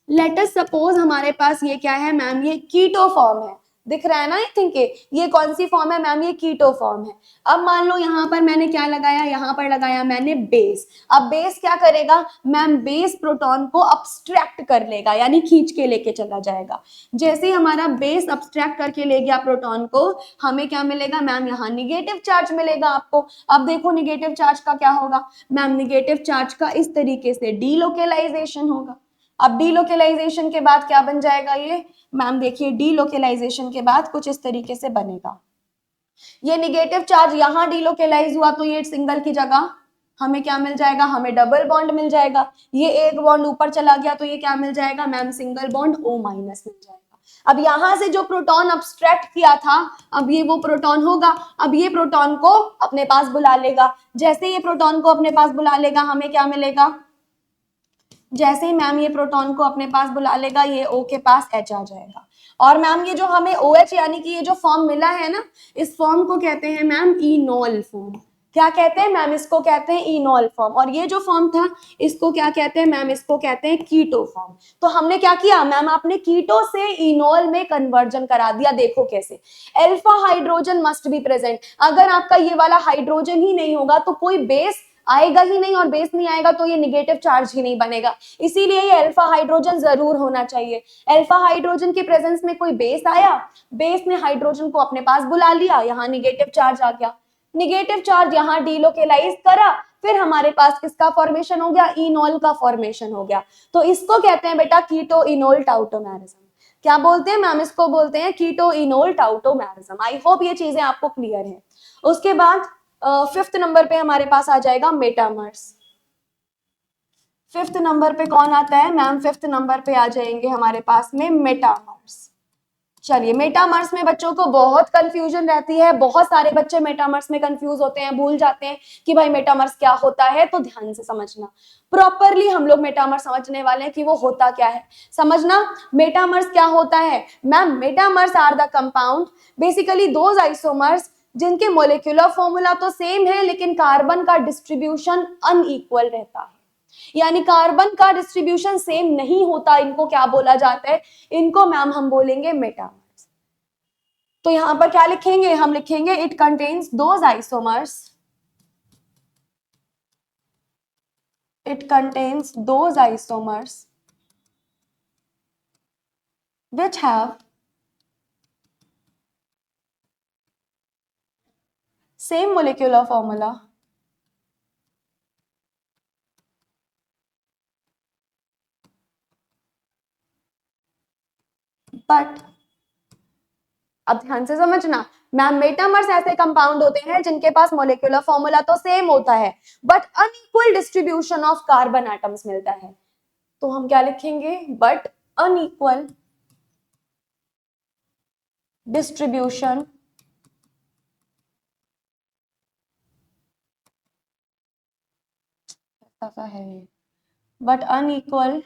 लेट अस सपोज हमारे पास ये क्या है मैम? ये कीटो फॉर्म है, दिख रहा है ना? आई थिंक ये कौन सी फॉर्म है मैम? ये कीटो फॉर्म है। अब मान लो यहाँ पर मैंने क्या लगाया? यहाँ पर लगाया मैंने बेस। अब बेस क्या करेगा मैम? बेस प्रोटॉन को अब्स्ट्रैक्ट कर लेगा, यानी खींच के लेके चला जाएगा। जैसे ही हमारा बेस अब्स्ट्रैक्ट करके ले गया प्रोटॉन को, हमें क्या मिलेगा मैम? यहाँ निगेटिव चार्ज मिलेगा आपको। अब देखो निगेटिव चार्ज का क्या होगा मैम? निगेटिव चार्ज का इस तरीके से डीलोकेलाइजेशन होगा। अब डीलोकेलाइजेशन के बाद क्या बन जाएगा ये मैम? देखिए डीलोकेलाइजेशन के बाद कुछ इस तरीके से बनेगा। ये निगेटिव चार्ज यहाँ डीलोकेलाइज हुआ तो ये सिंगल की जगह हमें क्या मिल जाएगा? हमें डबल बॉन्ड मिल जाएगा। ये एक बॉन्ड ऊपर चला गया तो ये क्या मिल जाएगा मैम? सिंगल बॉन्ड O- मिल जाएगा। अब यहां से जो प्रोटॉन अब्स्ट्रैक्ट किया था, अब ये वो प्रोटॉन होगा। अब ये प्रोटॉन को अपने पास बुला लेगा। जैसे ये प्रोटॉन को अपने पास बुला लेगा, हमें क्या मिलेगा? जैसे ही मैम ये प्रोटॉन को अपने पास बुला लेगा, ये O के पास H आ जाएगा। और मैम ये जो हमें OH यानी कि ये जो फॉर्म मिला है ना, इस फॉर्म को कहते हैं मैम इनोल फॉर्म। क्या कहते हैं मैम? इसको कहते हैं इनोल फॉर्म। और ये जो फॉर्म था इसको क्या कहते हैं मैम? इसको कहते हैं कीटो फॉर्म। तो हमने क्या किया मैम? आपने कीटो से इनोल में कन्वर्जन करा दिया। देखो कैसे? Alpha hydrogen must be present. अगर आपका ये वाला हाइड्रोजन ही नहीं होगा तो कोई बेस आएगा ही नहीं, और बेस नहीं आएगा तो ये निगेटिव चार्ज ही नहीं बनेगा। इसीलिए ये अल्फा हाइड्रोजन जरूर होना चाहिए। अल्फा हाइड्रोजन के प्रेजेंस में कोई बेस आया, बेस ने हाइड्रोजन को अपने पास बुला लिया, यहाँ निगेटिव चार्ज आ गया। निगेटिव चार्ज यहाँ डीलोकेलाइज करा, फिर हमारे पास किसका फॉर्मेशन हो गया, इनोल का फॉर्मेशन हो गया। तो इसको कहते हैं बेटा कीटो इनोल टाउटोमेरिज्म। क्या बोलते हैं मैम, इसको बोलते हैं कीटो इनोल टाउटोमेरिज्म। आई होप ये चीजें आपको क्लियर है। उसके बाद फिफ्थ नंबर पे हमारे पास आ जाएगा मेटामर्स। फिफ्थ नंबर पे कौन आता है मैम, फिफ्थ नंबर पे आ जाएंगे हमारे पास में मेटामर्स। चलिए, मेटामर्स में बच्चों को बहुत कंफ्यूजन रहती है, बहुत सारे बच्चे मेटामर्स में कंफ्यूज होते हैं, भूल जाते हैं कि भाई मेटामर्स क्या होता है। तो ध्यान से समझना, प्रॉपरली हम लोग मेटामर्स समझने वाले हैं कि वो होता क्या है। समझना, मेटामर्स क्या होता है ma'am, metamers are the compound basically those isomers जिनके मोलिकुलर फॉर्मूला तो सेम है लेकिन कार्बन का डिस्ट्रीब्यूशन अनइक्वल रहता है, यानी कार्बन का डिस्ट्रीब्यूशन सेम नहीं होता। इनको क्या बोला जाता है, इनको मैम हम बोलेंगे मेटामर्स। तो यहां पर क्या लिखेंगे, हम लिखेंगे it contains those isomers, it contains those isomers which have same molecular formula but, अब ध्यान से समझना मैम, मेटामर्स ऐसे कंपाउंड होते हैं जिनके पास मोलिकुलर फॉर्मूला तो सेम होता है but unequal distribution of carbon atoms मिलता है। तो हम क्या लिखेंगे, बट अनइक्वल डिस्ट्रीब्यूशन है, but unequal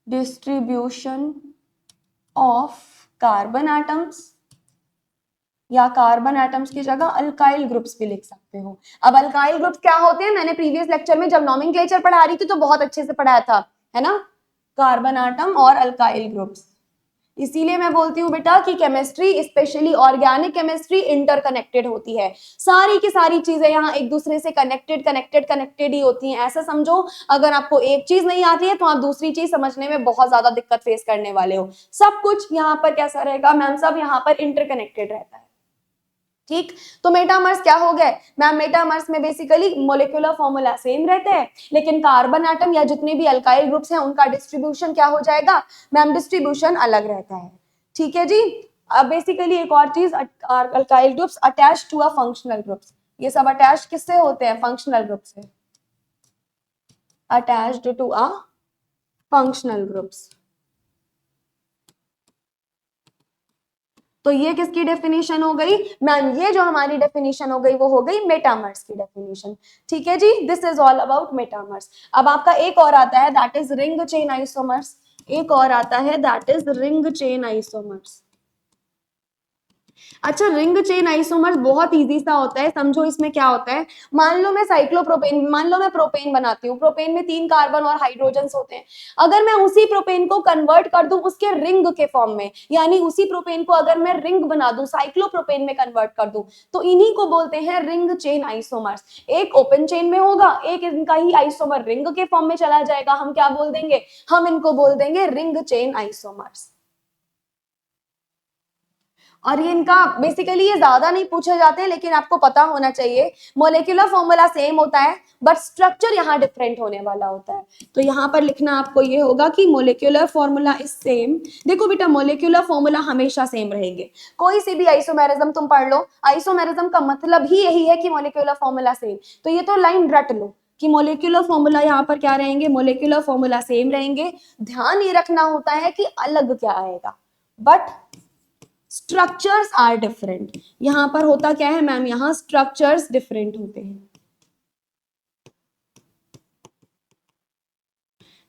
distribution of carbon atoms, या कार्बन एटम्स की जगह अल्काइल ग्रुप्स भी लिख सकते हो। अब अल्काइल ग्रुप्स क्या होते हैं, मैंने प्रीवियस लेक्चर में जब नोमेनक्लेचर पढ़ा रही थी तो बहुत अच्छे से पढ़ाया था, है ना, कार्बन एटम और अल्काइल ग्रुप्स। इसीलिए मैं बोलती हूँ बेटा कि chemistry specially organic chemistry interconnected होती है, सारी की सारी चीजें यहाँ एक दूसरे से कनेक्टेड ही होती हैं। ऐसा समझो, अगर आपको एक चीज नहीं आती है तो आप दूसरी चीज समझने में बहुत ज्यादा दिक्कत फेस करने वाले हो। सब कुछ यहाँ पर कैसा रहेगा मैम, सब यहाँ पर इंटरकनेक्टेड रहता है। ठीक, तो मेटामर्स क्या हो गए मैम, मेटामर्स में बेसिकली मोलिकुलर फॉर्मूला सेम रहते हैं लेकिन कार्बन एटम या जितने भी अल्काइल ग्रुप्स हैं उनका डिस्ट्रीब्यूशन क्या हो जाएगा मैम, डिस्ट्रीब्यूशन अलग रहता है। ठीक है जी। अब बेसिकली एक और चीज, alkyl groups attach to a functional groups, ये सब अटैच किससे होते हैं, फंक्शनल ग्रुप से, attached to a functional groups. तो ये किसकी डेफिनेशन हो गई मैम, ये जो हमारी डेफिनेशन हो गई वो हो गई मेटामर्स की डेफिनेशन। ठीक है जी, this is all about metamers. अब आपका एक और आता है that is ring chain isomers, एक और आता है that is ring chain isomers. अच्छा, रिंग चेन आइसोमर्स बहुत इजी सा होता है, समझो इसमें क्या होता है। मान लो मैं साइक्लोप्रोपेन, मान लो मैं प्रोपेन बनाती हूँ, प्रोपेन में 3 कार्बन और हाइड्रोजन्स होते हैं। अगर मैं उसी प्रोपेन को कन्वर्ट कर दूं उसके रिंग के फॉर्म में, यानी उसी प्रोपेन को अगर मैं रिंग बना दूं, साइक्लोप्रोपेन में कन्वर्ट कर दूं, तो इन्हीं को बोलते हैं रिंग चेन आइसोमर्स। एक ओपन चेन में होगा, एक इनका ही आइसोमर रिंग के फॉर्म में चला जाएगा, हम क्या बोल देंगे, हम इनको बोल देंगे रिंग चेन आइसोमर्स। और ये इनका बेसिकली ये ज्यादा नहीं पूछे जाते लेकिन आपको पता होना चाहिए, मोलिकुलर फॉर्मूला सेम होता है बट स्ट्रक्चर यहाँ डिफरेंट होने वाला होता है। तो यहाँ पर लिखना आपको ये होगा कि मोलिकुलर फॉर्मूला इज सेम। देखो बेटा, मोलिकुलर फॉर्मूला हमेशा सेम रहेंगे, कोई सी भी आइसोमेरिज्म तुम पढ़ लो, आइसोमेरिज्म का मतलब ही यही है कि मोलिकुलर फॉर्मूला सेम। तो ये तो लाइन रट लो कि मोलिकुलर फॉर्मूला यहाँ पर क्या रहेंगे, मोलिकुलर फॉर्मूला सेम रहेंगे। ध्यान ये रखना होता है कि अलग क्या आएगा, बट स्ट्रक्चर्स आर डिफरेंट। यहां पर होता क्या है मैम, यहां स्ट्रक्चर्स डिफरेंट होते हैं।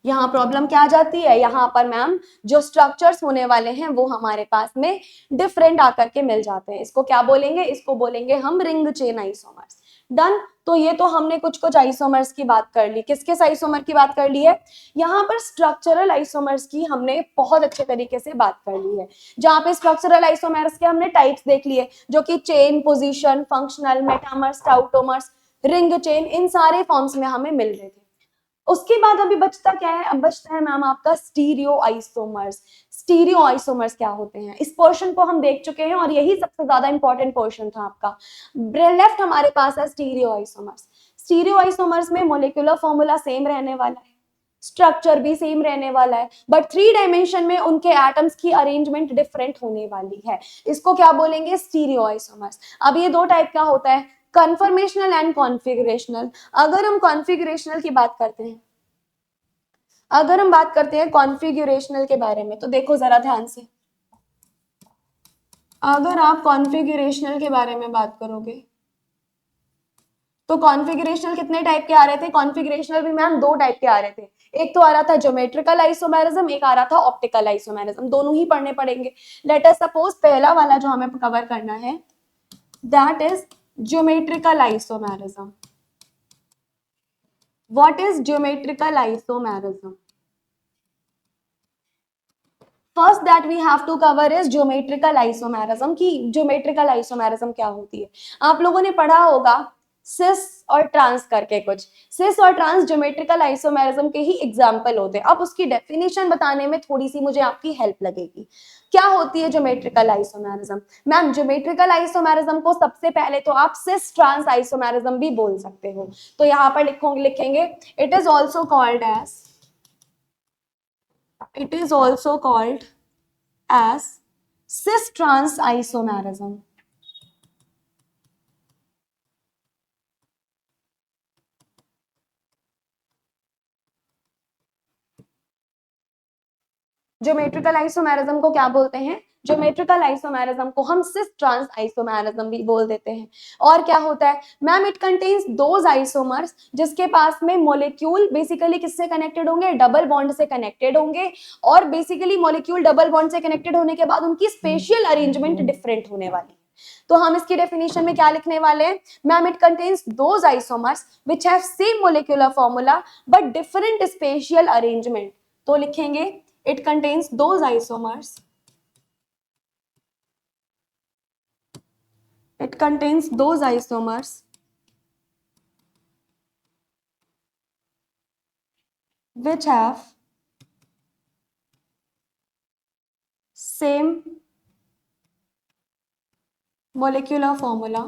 यहाँ प्रॉब्लम क्या आ जाती है, यहाँ पर मैम जो स्ट्रक्चर्स होने वाले हैं वो हमारे पास में डिफरेंट आकर के मिल जाते हैं। इसको क्या बोलेंगे, इसको बोलेंगे हम रिंग चेन आइसोमर्स। डन। तो ये तो हमने कुछ कुछ आइसोमर्स की बात कर ली, किस किस आइसोमर की बात कर ली है, यहाँ पर स्ट्रक्चरल आइसोमर्स की हमने बहुत अच्छे तरीके से बात कर ली है। जहाँ पे स्ट्रक्चरल आइसोमर्स के हमने टाइप्स देख लिए, जो कि chain, position, functional, metamers, tautomers, ring chain, इन सारे फॉर्म्स में हमें मिल रहे थे। उसके बाद अभी बचता क्या है, अब बचता है मैम आपका स्टीरियो आइसोमर्स। स्टीरियो आइसोमर्स क्या होते हैं, इस पोर्शन को हम देख चुके हैं और यही सबसे ज्यादा इंपॉर्टेंट पोर्शन था आपका। लेफ्ट हमारे पास है स्टीरियो आइसोमर्स। स्टीरियो आइसोमर्स में मोलिकुलर फॉर्मूला सेम रहने वाला है, स्ट्रक्चर भी सेम रहने वाला है, बट 3 डायमेंशन में उनके एटम्स की अरेंजमेंट डिफरेंट होने वाली है। इसको क्या बोलेंगे, स्टीरियो आइसोमर्स। अब ये दो टाइप का होता है, कन्फर्मेशनल एंड कॉन्फिगरेशनल। अगर हम कॉन्फिगरेशनल की बात करते हैं, अगर हम बात करते हैं कॉन्फिगरेशनल के बारे में, तो देखो जरा ध्यान से, अगर आप कॉन्फिगरेशनल के बारे में बात करोगे तो कॉन्फिगरेशनल कितने टाइप के आ रहे थे, कॉन्फिगरेशनल भी मैम 2 टाइप के आ रहे थे। एक तो आ रहा था ज्योमेट्रिकल आइसोमेरिज्म, एक आ रहा था ऑप्टिकल आइसोमेरिज्म, दोनों ही पढ़ने पड़ेंगे। लेट अस सपोज पहला वाला जो हमें कवर करना है that is geometrical isomerism. What is geometrical isomerism? First that we have to cover is geometrical isomerism, की ज्योमेट्रिकल आइसोमेरिज्म क्या होती है। आप लोगों ने पढ़ा होगा सिस और ट्रांस करके कुछ, सिस और ट्रांस ज्योमेट्रिकल आइसोमेरिज्म के ही एग्जाम्पल होते हैं। अब उसकी डेफिनेशन बताने में थोड़ी सी मुझे आपकी हेल्प लगेगी। क्या होती है geometrical isomerism? Ma'am geometrical isomerism को सबसे पहले तो आप सिस ट्रांस आइसोमेरिज्म भी बोल सकते हो। तो यहाँ पर लिखेंगे it is also called as, it is also called as cis trans isomerism। Geometrical isomerism को क्या बोलते हैं, ज्योमेट्रिकल आइसोमेरिज्म को हम सिस ट्रांस आइसोमेरिज्म भी बोल देते हैं। और क्या होता है ma'am, it contains those isomers जिसके पास में मॉलिक्यूल बेसिकली किससे कनेक्टेड होंगे, डबल बॉन्ड से कनेक्टेड होंगे। और बेसिकली मॉलिक्यूल डबल बॉन्ड से कनेक्टेड होने के बाद उनकी स्पेशियल अरेंजमेंट डिफरेंट होने वाली है। तो हम इसकी डेफिनेशन में क्या लिखने वाले हैं ma'am, it contains those isomers which have same molecular formula but different spatial arrangement. तो लिखेंगे it contains those isomers, it contains those isomers which have same molecular formula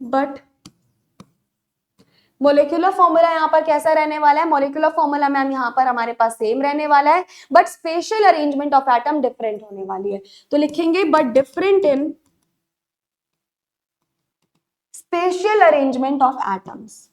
but molecular formula यहाँ पर कैसा रहने वाला है, मोलिकुलर फॉर्मूला मैम यहाँ पर हमारे पास सेम रहने वाला है but special arrangement of atom different होने वाली है। तो लिखेंगे but different in special arrangement of atoms.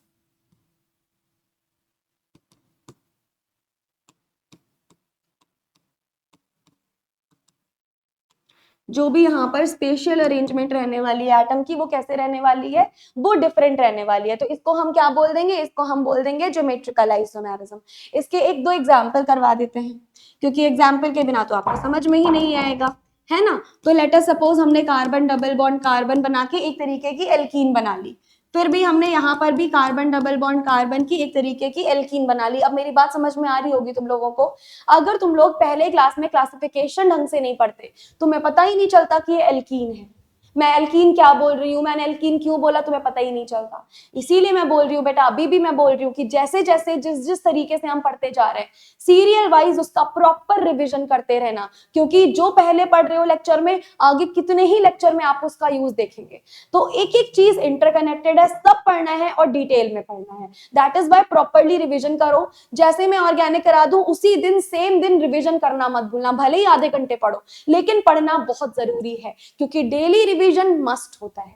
जो भी यहाँ पर स्पेशल अरेंजमेंट रहने वाली है एटम की, वो कैसे रहने वाली है, वो डिफरेंट रहने वाली है। तो इसको हम क्या बोल देंगे, इसको हम बोल देंगे ज्योमेट्रिकल आइसोमेरिज्म। इसके एक दो एग्जाम्पल करवा देते हैं क्योंकि एग्जाम्पल के बिना तो आपको समझ में ही नहीं आएगा, है ना। तो लेट अस सपोज हमने कार्बन डबल बॉन्ड कार्बन बना के एक तरीके की एल्कीन बना ली, फिर भी हमने यहाँ पर भी कार्बन डबल बॉन्ड कार्बन की एक तरीके की एल्कीन बना ली। अब मेरी बात समझ में आ रही होगी तुम लोगों को, अगर तुम लोग पहले क्लास में क्लासिफिकेशन ढंग से नहीं पढ़ते तुम्हें पता ही नहीं चलता कि ये एल्कीन है। मैं एल्कीन क्या बोल रही हूँ, मैंने एल्कीन क्यों बोला तुम्हें पता ही नहीं चलता। इसीलिए मैं बोल रही हूँ बेटा, अभी भी मैं बोल रही हूँ कि जैसे जैसे जिस जिस तरीके से हम पढ़ते जा रहे हैं सीरियल वाइज उसका प्रॉपर रिविजन करते रहना, क्योंकि जो पहले पढ़ रहे हो लेक्चर में आगे कितने ही लेक्चर में आप उसका यूज देखेंगे। तो एक एक चीज इंटरकनेक्टेड है, सब पढ़ना है और डिटेल में पढ़ना है। That is why properly revision करो। जैसे मैं ऑर्गेनिक करा दूं उसी दिन सेम दिन रिविजन करना मत भूलना, भले ही आधे घंटे पढ़ो लेकिन पढ़ना बहुत जरूरी है क्योंकि डेली रिवीजन मस्ट होता है।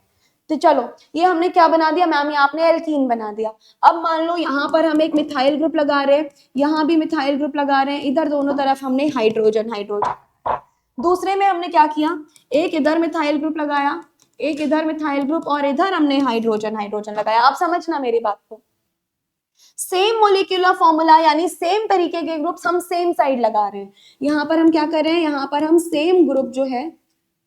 तो चलो ये हमने क्या बना दिया मैम, ये आपने एल्कीन बना दिया। अब मान लो यहाँ पर हम एक मिथाइल ग्रुप लगा रहे हैं, यहाँ भी मिथाइल ग्रुप लगा रहे हैं, इधर दोनों तरफ हमने हाइड्रोजन हाइड्रोजन। दूसरे में हमने क्या किया, एक इधर मिथाइल ग्रुप लगाया, एक इधर मिथाइल ग्रुप और इधर हमने हाइड्रोजन हाइड्रोजन लगाया। आप समझना मेरी बात को, सेम मोलिकुलर फॉर्मूला यानी सेम तरीके के ग्रुप्स हम सेम साइड लगा रहे हैं। यहाँ पर हम क्या कर रहे हैं, यहाँ पर हम सेम ग्रुप जो है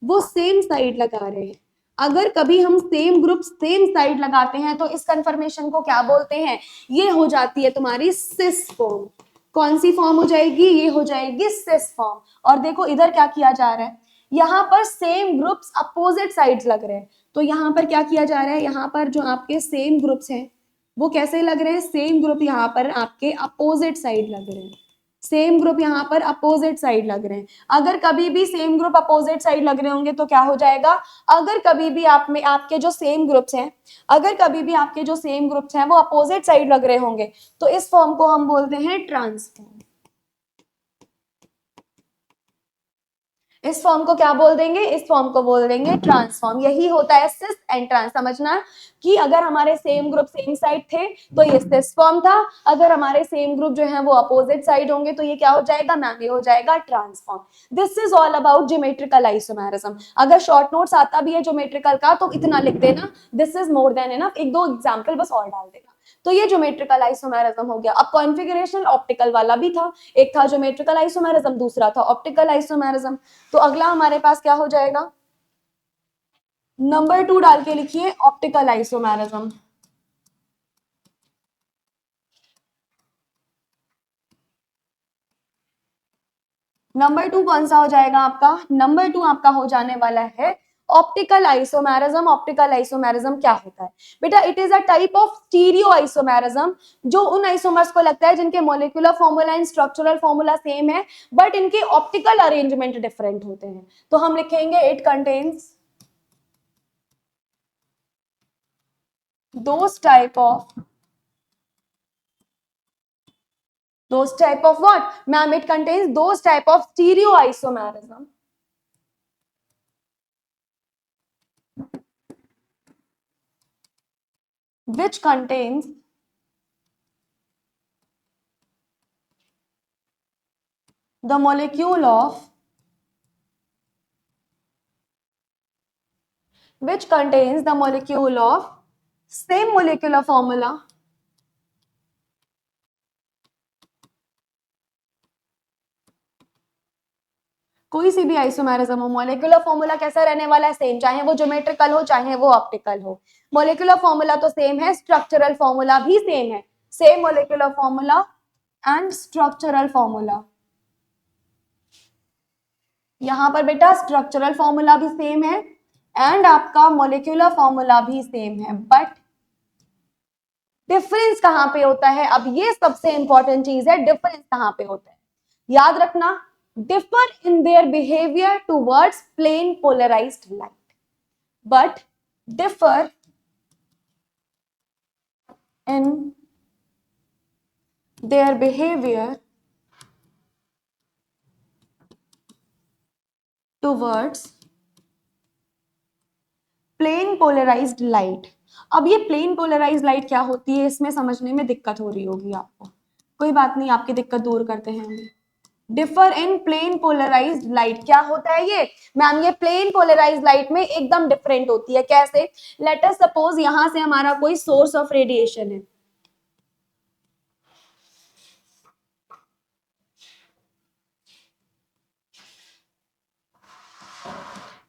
वो सेम साइड लगा रहे हैं। अगर कभी हम सेम ग्रुप सेम साइड लगाते हैं तो इस कंफर्मेशन को क्या बोलते हैं, ये हो जाती है तुम्हारी सिस फॉर्म। कौन सी फॉर्म हो जाएगी, ये हो जाएगी सिस फॉर्म। और देखो इधर क्या किया जा रहा है, यहाँ पर सेम ग्रुप्स अपोजिट साइड्स लग रहे हैं तो यहाँ पर क्या किया जा रहा है, यहाँ पर जो आपके सेम ग्रुप्स हैं वो कैसे लग रहे हैं, सेम ग्रुप यहाँ पर आपके अपोजिट साइड लग रहे हैं, सेम ग्रुप यहाँ पर अपोजिट साइड लग रहे हैं। अगर कभी भी सेम ग्रुप अपोजिट साइड लग रहे होंगे तो क्या हो जाएगा, अगर कभी भी आप में आपके जो सेम ग्रुप्स हैं, अगर कभी भी आपके जो सेम ग्रुप्स हैं वो अपोजिट साइड लग रहे होंगे तो इस फॉर्म को हम बोलते हैं ट्रांसफॉर्म। इस फॉर्म को क्या बोल देंगे, इस फॉर्म को बोल देंगे ट्रांसफॉर्म। यही होता है सिस एंड ट्रांस। समझना कि अगर हमारे सेम ग्रुप सेम साइड थे तो ये सिस फॉर्म था, अगर हमारे सेम ग्रुप जो है वो अपोजिट साइड होंगे तो ये क्या हो जाएगा मैम, ये हो जाएगा transform. This is all about geometrical isomerism. अगर शॉर्ट नोट्स आता भी है ज्योमेट्रिकल का तो इतना लिख देना, this is more than enough, एक दो एग्जाम्पल बस और डाल देना। तो ये ज्योमेट्रिकल आइसोमेरिज्म हो गया। अब कॉन्फिगरेशनल ऑप्टिकल वाला भी था, एक था ज्योमेट्रिकल आइसोमेरिज्म, दूसरा था ऑप्टिकल आइसोमेरिज्म। तो अगला हमारे पास क्या हो जाएगा, नंबर 2 डाल के लिखिए ऑप्टिकल आइसोमेरिज्म। नंबर 2 कौन सा हो जाएगा आपका, नंबर 2 आपका हो जाने वाला है ऑप्टिकल आइसोमेरिज्म। ऑप्टिकल आइसोमेरिज्म क्या होता है बेटा, it is a type of stereo isomerism, जो उन आइसोमर्स को लगता है जिनके molecular formula and structural formula same है बट इनके ऑप्टिकल अरेंजमेंट डिफरेंट होते हैं। तो हम लिखेंगे it contains those type of what ma'am, it contains those type of stereoisomerism which contains the molecule of same molecular formula कोई सी भी isomerism हो, मोलिकुलर फॉर्मूला कैसा रहने वाला है, सेम, चाहे वो ज्योमेट्रिकल हो चाहे वो ऑप्टिकल हो। मोलिकुलर फॉर्मूला तो सेम है, स्ट्रक्चरल फॉर्मूला भी सेम है, same molecular formula and structural formula. यहां पर बेटा स्ट्रक्चरल फॉर्मूला भी सेम है एंड आपका मोलिकुलर फॉर्मूला भी सेम है, बट डिफरेंस कहां पे होता है, अब ये सबसे इंपॉर्टेंट चीज है, डिफरेंस कहां पे होता है, याद रखना, differ in their behavior towards plane polarized light, but differ in their behavior towards plane polarized light। अब ये प्लेन पोलराइज्ड लाइट क्या होती है, इसमें समझने में दिक्कत हो रही होगी आपको, कोई बात नहीं, आपकी दिक्कत दूर करते हैं हम। Differ in plane polarized light क्या होता है ये मैम, ये प्लेन पोलराइज्ड लाइट में एकदम डिफरेंट होती है। कैसे, लेट अस सपोज यहां से हमारा कोई सोर्स ऑफ रेडिएशन है,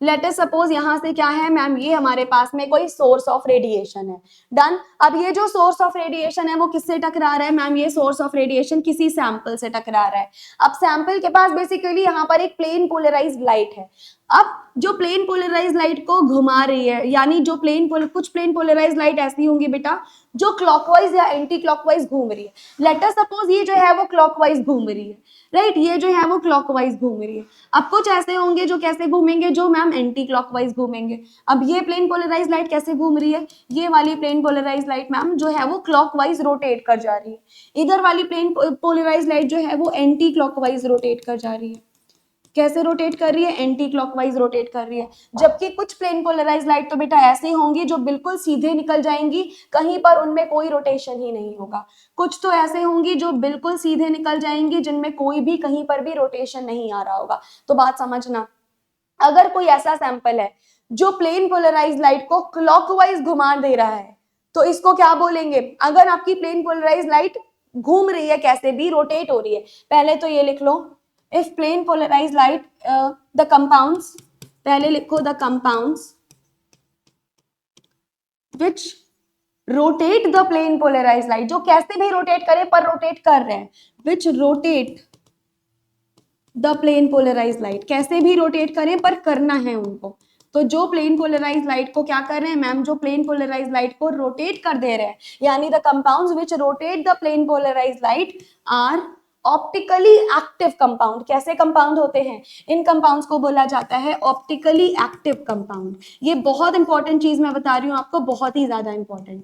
लेट अस सपोज यहां से क्या है मैम, ये हमारे पास में कोई सोर्स ऑफ रेडिएशन है, डन। अब ये जो सोर्स ऑफ रेडिएशन है वो किससे टकरा रहा है मैम, ये सोर्स ऑफ रेडिएशन किसी सैंपल से टकरा रहा है। अब सैंपल के पास बेसिकली यहाँ पर एक प्लेन पोलराइज्ड लाइट है। अब जो प्लेन पोलराइज्ड लाइट को घुमा रही है, यानी जो कुछ प्लेन पोलराइज्ड लाइट ऐसी होंगी बेटा जो क्लॉकवाइज या एंटी क्लॉकवाइज घूम रही है। लेट अस सपोज ये जो है वो क्लॉकवाइज घूम रही है, राइट, ये जो है वो क्लॉकवाइज घूम रही है। अब कुछ ऐसे होंगे जो कैसे घूमेंगे, जो मैम एंटी क्लॉकवाइज घूमेंगे। अब ये प्लेन पोलराइज्ड लाइट कैसे घूम रही है, ये वाली प्लेन पोलराइज्ड लाइट मैम जो है वो क्लॉकवाइज रोटेट कर जा रही है, इधर वाली प्लेन पोलराइज्ड लाइट जो है वो एंटी क्लॉकवाइज रोटेट कर जा रही है। कैसे रोटेट कर रही है, एंटी क्लॉकवाइज रोटेट कर रही है। जबकि कुछ प्लेन पोलराइज्ड लाइट तो बेटा ऐसे होंगी जो बिल्कुल सीधे निकल जाएंगी, कहीं पर उनमें कोई रोटेशन ही नहीं होगा। कुछ तो ऐसे होंगी जो बिल्कुल सीधे निकल जाएंगी जिनमें कोई भी कहीं पर भी रोटेशन नहीं आ रहा होगा। तो बात समझना, अगर कोई ऐसा सैंपल है जो प्लेन पोलराइज्ड लाइट को क्लॉकवाइज घुमा दे रहा है तो इसको क्या बोलेंगे। अगर आपकी प्लेन पोलराइज्ड लाइट घूम रही है, कैसे भी रोटेट हो रही है, पहले तो ये लिख लो, if plane polarized light the compounds, पहले लिखो the compounds which rotate the plane polarized light, जो कैसे भी रोटेट करे पर रोटेट कर रहे हैं, which rotate the plane polarized light, कैसे भी रोटेट करें पर करना है उनको, तो जो प्लेन पोलराइज लाइट को क्या कर रहे हैं मैम, जो प्लेन पोलराइज लाइट को रोटेट कर दे रहे हैं, यानी the compounds which rotate the plane polarize light are optically active compound. कैसे कंपाउंड होते हैं, इन कंपाउंड्स को बोला जाता है ऑप्टिकली एक्टिव कंपाउंड। ये बहुत इंपॉर्टेंट चीज मैं बता रही हूँ आपको, बहुत ही ज्यादा इंपॉर्टेंट,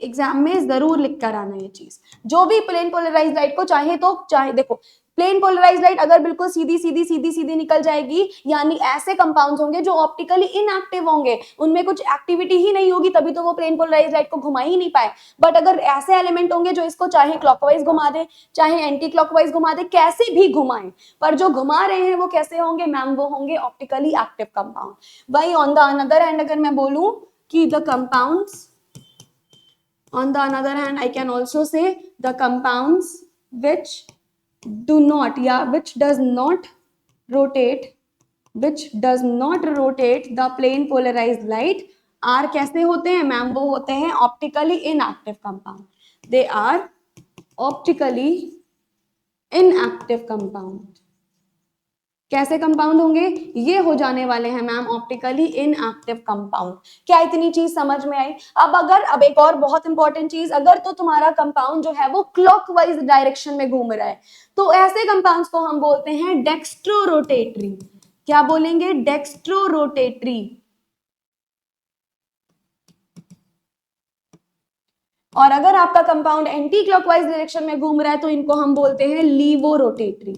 एग्जाम में जरूर लिख कर आना ये चीज। जो भी प्लेन पोलराइज लाइट को चाहे देखो, प्लेन पोलराइज लाइट अगर बिल्कुल सीधी सीधी सीधी सीधी निकल जाएगी, यानी ऐसे कंपाउंड्स होंगे जो ऑप्टिकली इनएक्टिव होंगे, उनमें कुछ एक्टिविटी ही नहीं होगी, तभी तो वो प्लेन पोलराइज लाइट को घुमा ही नहीं पाए। बट अगर ऐसे एलिमेंट होंगे जो इसको चाहे क्लॉकवाइज घुमा दे चाहे एंटी क्लॉकवाइज घुमा दे, कैसे भी घुमाएं, पर जो घुमा रहे हैं वो कैसे होंगे मैम, वो होंगे ऑप्टिकली एक्टिव कंपाउंड। वही ऑन द अनदर हैंड अगर मैं बोलूं कि the compounds, on the another hand I can also say the compounds which do not, which does not rotate the plane polarized light are कैसे होते हैं ma'am, वो होते हैं optically inactive compound. They are optically inactive compound. कैसे compound होंगे, ये हो जाने वाले हैं मैम ऑप्टिकली इनएक्टिव कंपाउंड। क्या इतनी चीज समझ में आई? अब एक और बहुत इंपॉर्टेंट चीज, अगर तो तुम्हारा कंपाउंड जो है वो क्लॉकवाइज डायरेक्शन में घूम रहा है, तो ऐसे कंपाउंड्स को हम बोलते हैं डेक्स्ट्रोरोटेटरी। क्या बोलेंगे, डेक्स्ट्रोरोटेटरी। और अगर आपका कंपाउंड एंटी क्लॉकवाइज डायरेक्शन में घूम रहा है तो इनको हम बोलते हैं लीवोरोटेटरी।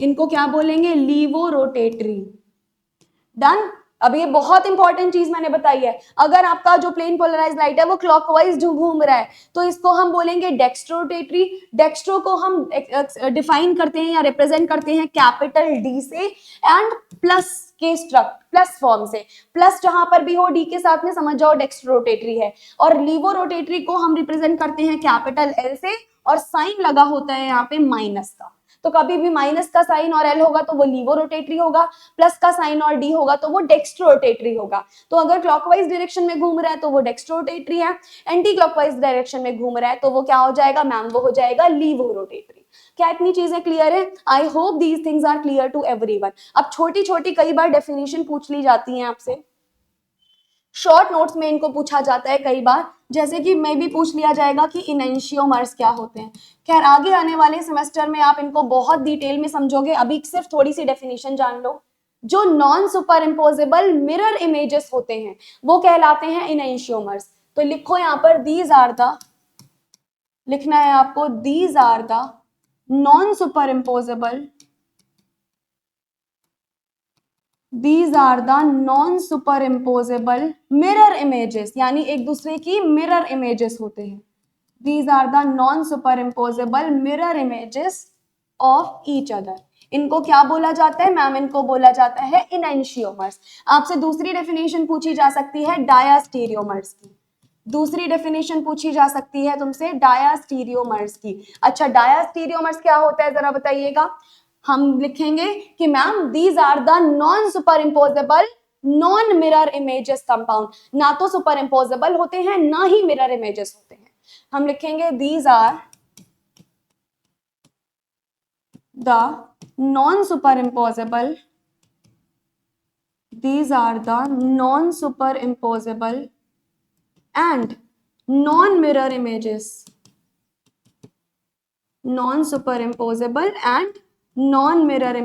इनको क्या बोलेंगे, लीवोरोटेटरी। डन। अब ये बहुत इंपॉर्टेंट चीज मैंने बताई है, अगर आपका जो प्लेन पोलराइज लाइट है वो क्लॉकवाइज जो घूम रहा है तो इसको हम बोलेंगे डेक्स्ट्रोरोटेटरी। डेक्स्ट्रो को हम डिफाइन करते हैं या रिप्रेजेंट करते हैं कैपिटल डी से एंड प्लस के प्लस फॉर्म से। प्लस जहां पर भी हो डी के साथ में समझ जाओ डेक्स्ट्रोरोटेटरी है। और लीवोरोटेटरी को हम रिप्रेजेंट करते हैं कैपिटल एल से, और साइन लगा होता है यहाँ पे माइनस का। तो कभी भी माइनस का साइन और एल होगा तो वो लीवोरोटेटरी होगा, प्लस का साइन और डी होगा तो वो डेक्स्ट्रोरोटेटरी होगा। तो अगर क्लॉकवाइज डायरेक्शन में घूम रहा है तो वो डेक्स्ट्रोरोटेटरी है, एंटी क्लॉकवाइज डायरेक्शन में घूम रहा है तो वो क्या हो जाएगा मैम, वो हो जाएगा लीवोरोटेटरी। क्या इतनी चीजें क्लियर है? I hope these things are clear to everyone. अब छोटी छोटी कई बार डेफिनेशन पूछ ली जाती है आपसे, शॉर्ट नोट्स में इनको पूछा जाता है कई बार, जैसे कि मैं भी पूछ लिया जाएगा कि इनेंशियोमर्स क्या होते हैं। खैर आगे आने वाले सेमेस्टर में आप इनको बहुत डिटेल में समझोगे, अभी सिर्फ थोड़ी सी डेफिनेशन जान लो। जो non super imposable mirror images होते हैं वो कहलाते हैं इनेंशियोमर्स। तो लिखो यहाँ पर दीज आर द, लिखना है आपको, these are the non superimposable, These are the non-superimposable mirror images, यानी एक दूसरे की mirror images होते हैं। These are the non-superimposable mirror images of each other। इनको क्या बोला जाता है मैम, इनको बोला जाता है इनेंशियोमर्स। आपसे दूसरी डेफिनेशन पूछी जा सकती है डायास्टीरियोमर्स की, दूसरी डेफिनेशन पूछी जा सकती है तुमसे डायास्टीरियोमर्स की। अच्छा डायास्टीरियोमर्स क्या होता है जरा बताइएगा। हम लिखेंगे कि ma'am these are the non superimposable non mirror images compound. ना तो सुपर इम्पोजेबल होते हैं ना ही मिरर इमेजेस होते हैं। हम लिखेंगे these are the non superimposable, these are the non superimposable and non mirror images, non superimposable and non mirror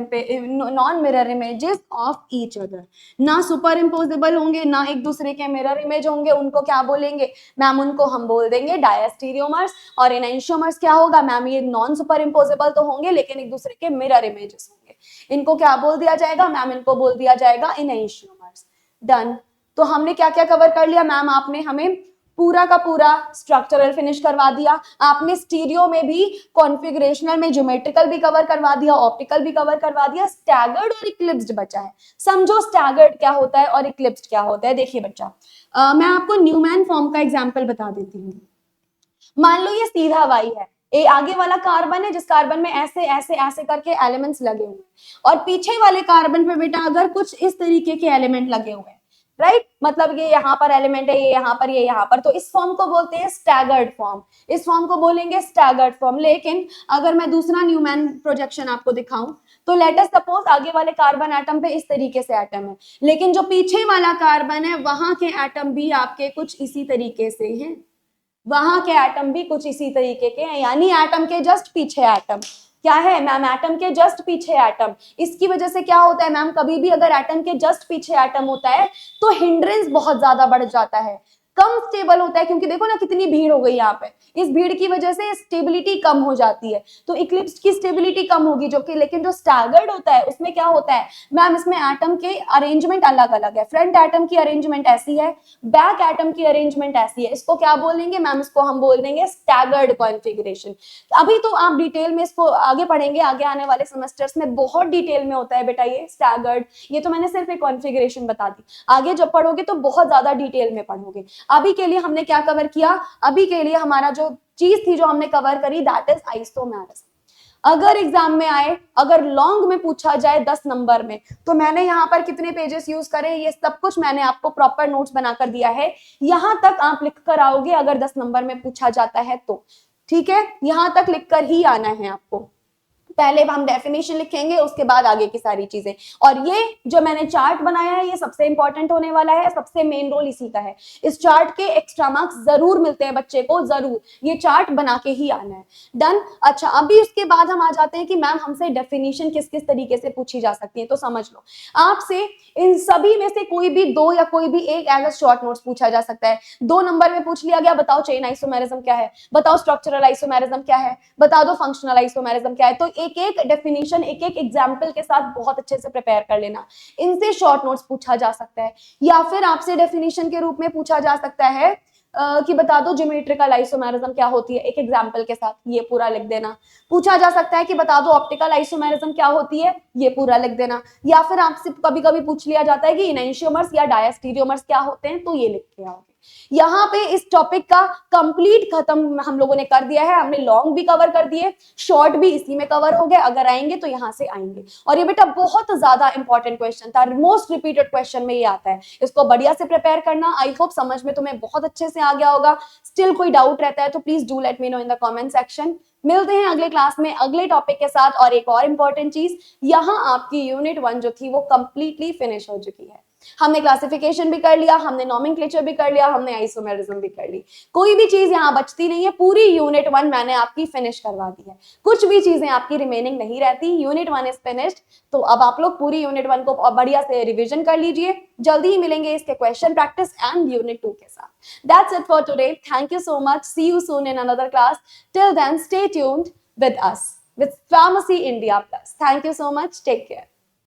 images of each other. ना सुपर इम्पोजेबल होंगे ना एक दूसरे के मिरर इमेज होंगे, उनको क्या बोलेंगे मैम, उनको हम बोल देंगे डायास्टीरियोमर्स। और इनेंशियोमर्स क्या होगा मैम, ये नॉन सुपर इम्पोजेबल तो होंगे लेकिन एक दूसरे के मिरर इमेजेस होंगे, इनको क्या बोल दिया जाएगा मैम, इनको बोल दिया जाएगा इनेंशियोमर्स। डन। तो हमने क्या क्या कवर कर लिया मैम, आपने हमें पूरा का पूरा स्ट्रक्चरल फिनिश करवा दिया, आपने स्टीरियो में भी, कॉन्फ़िगरेशनल में ज्योमेट्रिकल भी कवर करवा दिया, ऑप्टिकल भी कवर करवा दिया, स्टैगर्ड और इक्लिप्स्ड बचा है। समझो स्टैगर्ड क्या होता है और इक्लिप्स्ड क्या होता है। देखिए बच्चा, मैं आपको न्यूमैन फॉर्म का एग्जांपल बता देती हूँ। मान लो ये सीधा वाई है, ये आगे वाला कार्बन है जिस कार्बन में ऐसे ऐसे ऐसे करके एलिमेंट्स लगे हुए हैं, और पीछे वाले कार्बन पे बेटा अगर कुछ इस तरीके के एलिमेंट लगे हुए हैं, राइट, मतलब ये यहाँ पर एलिमेंट है, ये यहाँ पर, ये यहाँ पर, तो इस फॉर्म को बोलते हैं स्टैगर्ड फॉर्म, इस फॉर्म को बोलेंगे स्टैगर्ड फॉर्म। लेकिन अगर मैं दूसरा न्यूमैन प्रोजेक्शन आपको दिखाऊं, तो लेट अस सपोज आगे वाले कार्बन एटम पे इस तरीके से एटम है, लेकिन जो पीछे वाला कार्बन है वहां के एटम भी आपके कुछ इसी तरीके से हैं, वहां के एटम भी कुछ इसी तरीके के हैं, यानी एटम के जस्ट पीछे एटम क्या है मैम, एटम के जस्ट पीछे एटम। इसकी वजह से क्या होता है मैम, कभी भी अगर एटम के जस्ट पीछे एटम होता है तो हिंड्रेंस बहुत ज्यादा बढ़ जाता है, कम स्टेबल होता है, क्योंकि देखो ना कितनी भीड़ हो गई यहाँ पे, इस भीड़ की वजह से स्टेबिलिटी कम हो जाती है, तो इक्लिप्स की स्टेबिलिटी कम होगी, जो कि लेकिन जो स्टैगर्ड होता है उसमें क्या होता है मैम, इसमें एटम के अरेंजमेंट अलग अलग है, फ्रंट एटम की अरेंजमेंट ऐसी है, बैक एटम की अरेंजमेंट ऐसी है, इसको क्या बोलेंगे मैम, इसको हम बोल देंगे स्टैगर्ड कॉन्फ़िगरेशन। अभी तो आप डिटेल में इसको आगे पढ़ेंगे, आगे आने वाले सेमेस्टर्स में बहुत डिटेल में होता है बेटा ये स्टैगर्ड, ये तो मैंने सिर्फ एक कॉन्फ़िगरेशन बता दी, आगे जब पढ़ोगे तो बहुत ज्यादा डिटेल में पढ़ोगे। अभी के लिए हमने क्या कवर किया, अभी के लिए हमारा जो चीज थी जो हमने कवर करी दैट इज आइसोमेरिज्म। अगर एग्जाम में आए, अगर लॉन्ग में पूछा जाए 10 नंबर में, तो मैंने यहाँ पर कितने पेजेस यूज करे ये सब कुछ मैंने आपको प्रॉपर नोट्स बनाकर दिया है, यहां तक आप लिख कर आओगे अगर 10 नंबर में पूछा जाता है तो, ठीक है, यहां तक लिख कर ही आना है आपको, पहले हम डेफिनेशन लिखेंगे उसके बाद आगे की सारी चीजें। और ये जो मैंने चार्ट बनाया है ये सबसे इंपॉर्टेंट होने वाला है, सबसे मेन रोल इसी का है, इस चार्ट के एक्स्ट्रा मार्क्स जरूर मिलते हैं बच्चे को, जरूर ये चार्ट बना के ही आना है। डन। अच्छा, अभी उसके बाद हम आ जाते हैं कि मैम हमसे डेफिनेशन किस किस तरीके से पूछी जा सकती है, तो समझ लो आपसे इन सभी में से कोई भी दो या कोई भी एक एज शॉर्ट नोट्स पूछा जा सकता है। 2 नंबर में पूछ लिया गया, बताओ चेन आइसोमेरिज्म क्या है, बताओ स्ट्रक्चरल आइसोमेरिज्म क्या है, बता दो फंक्शनल आइसोमेरिज्म क्या है, तो एक एक डेफिनेशन एक एक एग्जाम्पल के साथ बहुत अच्छे से प्रिपेयर कर लेना, इनसे शॉर्ट नोट्स पूछा जा सकता है। या फिर आपसे डेफिनेशन के रूप में पूछा जा सकता है कि बता दो ज्योमेट्रिकल आइसोमेरिज्म क्या होती है, एक एग्जाम्पल के साथ, ये पूरा लिख देना। पूछा जा सकता है कि बता दो ऑप्टिकल आइसोमेरिज्म क्या होती है, ये पूरा लिख देना। या फिर आपसे कभी कभी पूछ लिया जाता है कि इनैंशियोमर्स या डायस्टीरियोमर्स क्या होते हैं, तो ये लिख के आओगे। यहाँ पे इस टॉपिक का कंप्लीट खत्म हम लोगों ने कर दिया है, हमने लॉन्ग भी कवर कर दिए, शॉर्ट भी इसी में कवर हो गए, अगर आएंगे तो यहाँ से आएंगे। और ये बेटा बहुत ज्यादा इंपॉर्टेंट क्वेश्चन था, मोस्ट रिपीटेड क्वेश्चन में ये आता है, इसको बढ़िया से प्रिपेयर करना। आई होप समझ में तुम्हें बहुत अच्छे से आ गया होगा। स्टिल कोई डाउट रहता है तो please do let me know in the comment section. मिलते हैं अगले क्लास में अगले टॉपिक के साथ। और एक और इंपॉर्टेंट चीज, यहाँ आपकी यूनिट 1 जो थी वो कंप्लीटली फिनिश हो चुकी है, हमने क्लासिफिकेशन भी कर लिया, हमने नॉमेनक्लेचर भी कर लिया, हमने आइसोमेरिज्म भी कर ली, कोई भी चीज यहाँ बचती नहीं है, पूरी यूनिट 1 मैंने आपकी फिनिश करवा दी है, कुछ भी चीजें आपकी रिमेनिंग नहीं रहती, यूनिट 1 इज फिनिश्ड। तो अब आप लोग पूरी यूनिट 1 को बढ़िया से रिविजन कर लीजिए, जल्दी ही मिलेंगे इसके क्वेश्चन प्रैक्टिस एंड यूनिट 2 के साथ। That's it for today, thank you so much, see you soon in another class, till then stay tuned with us with Pharmacy India Plus. Thank you so much. Take care.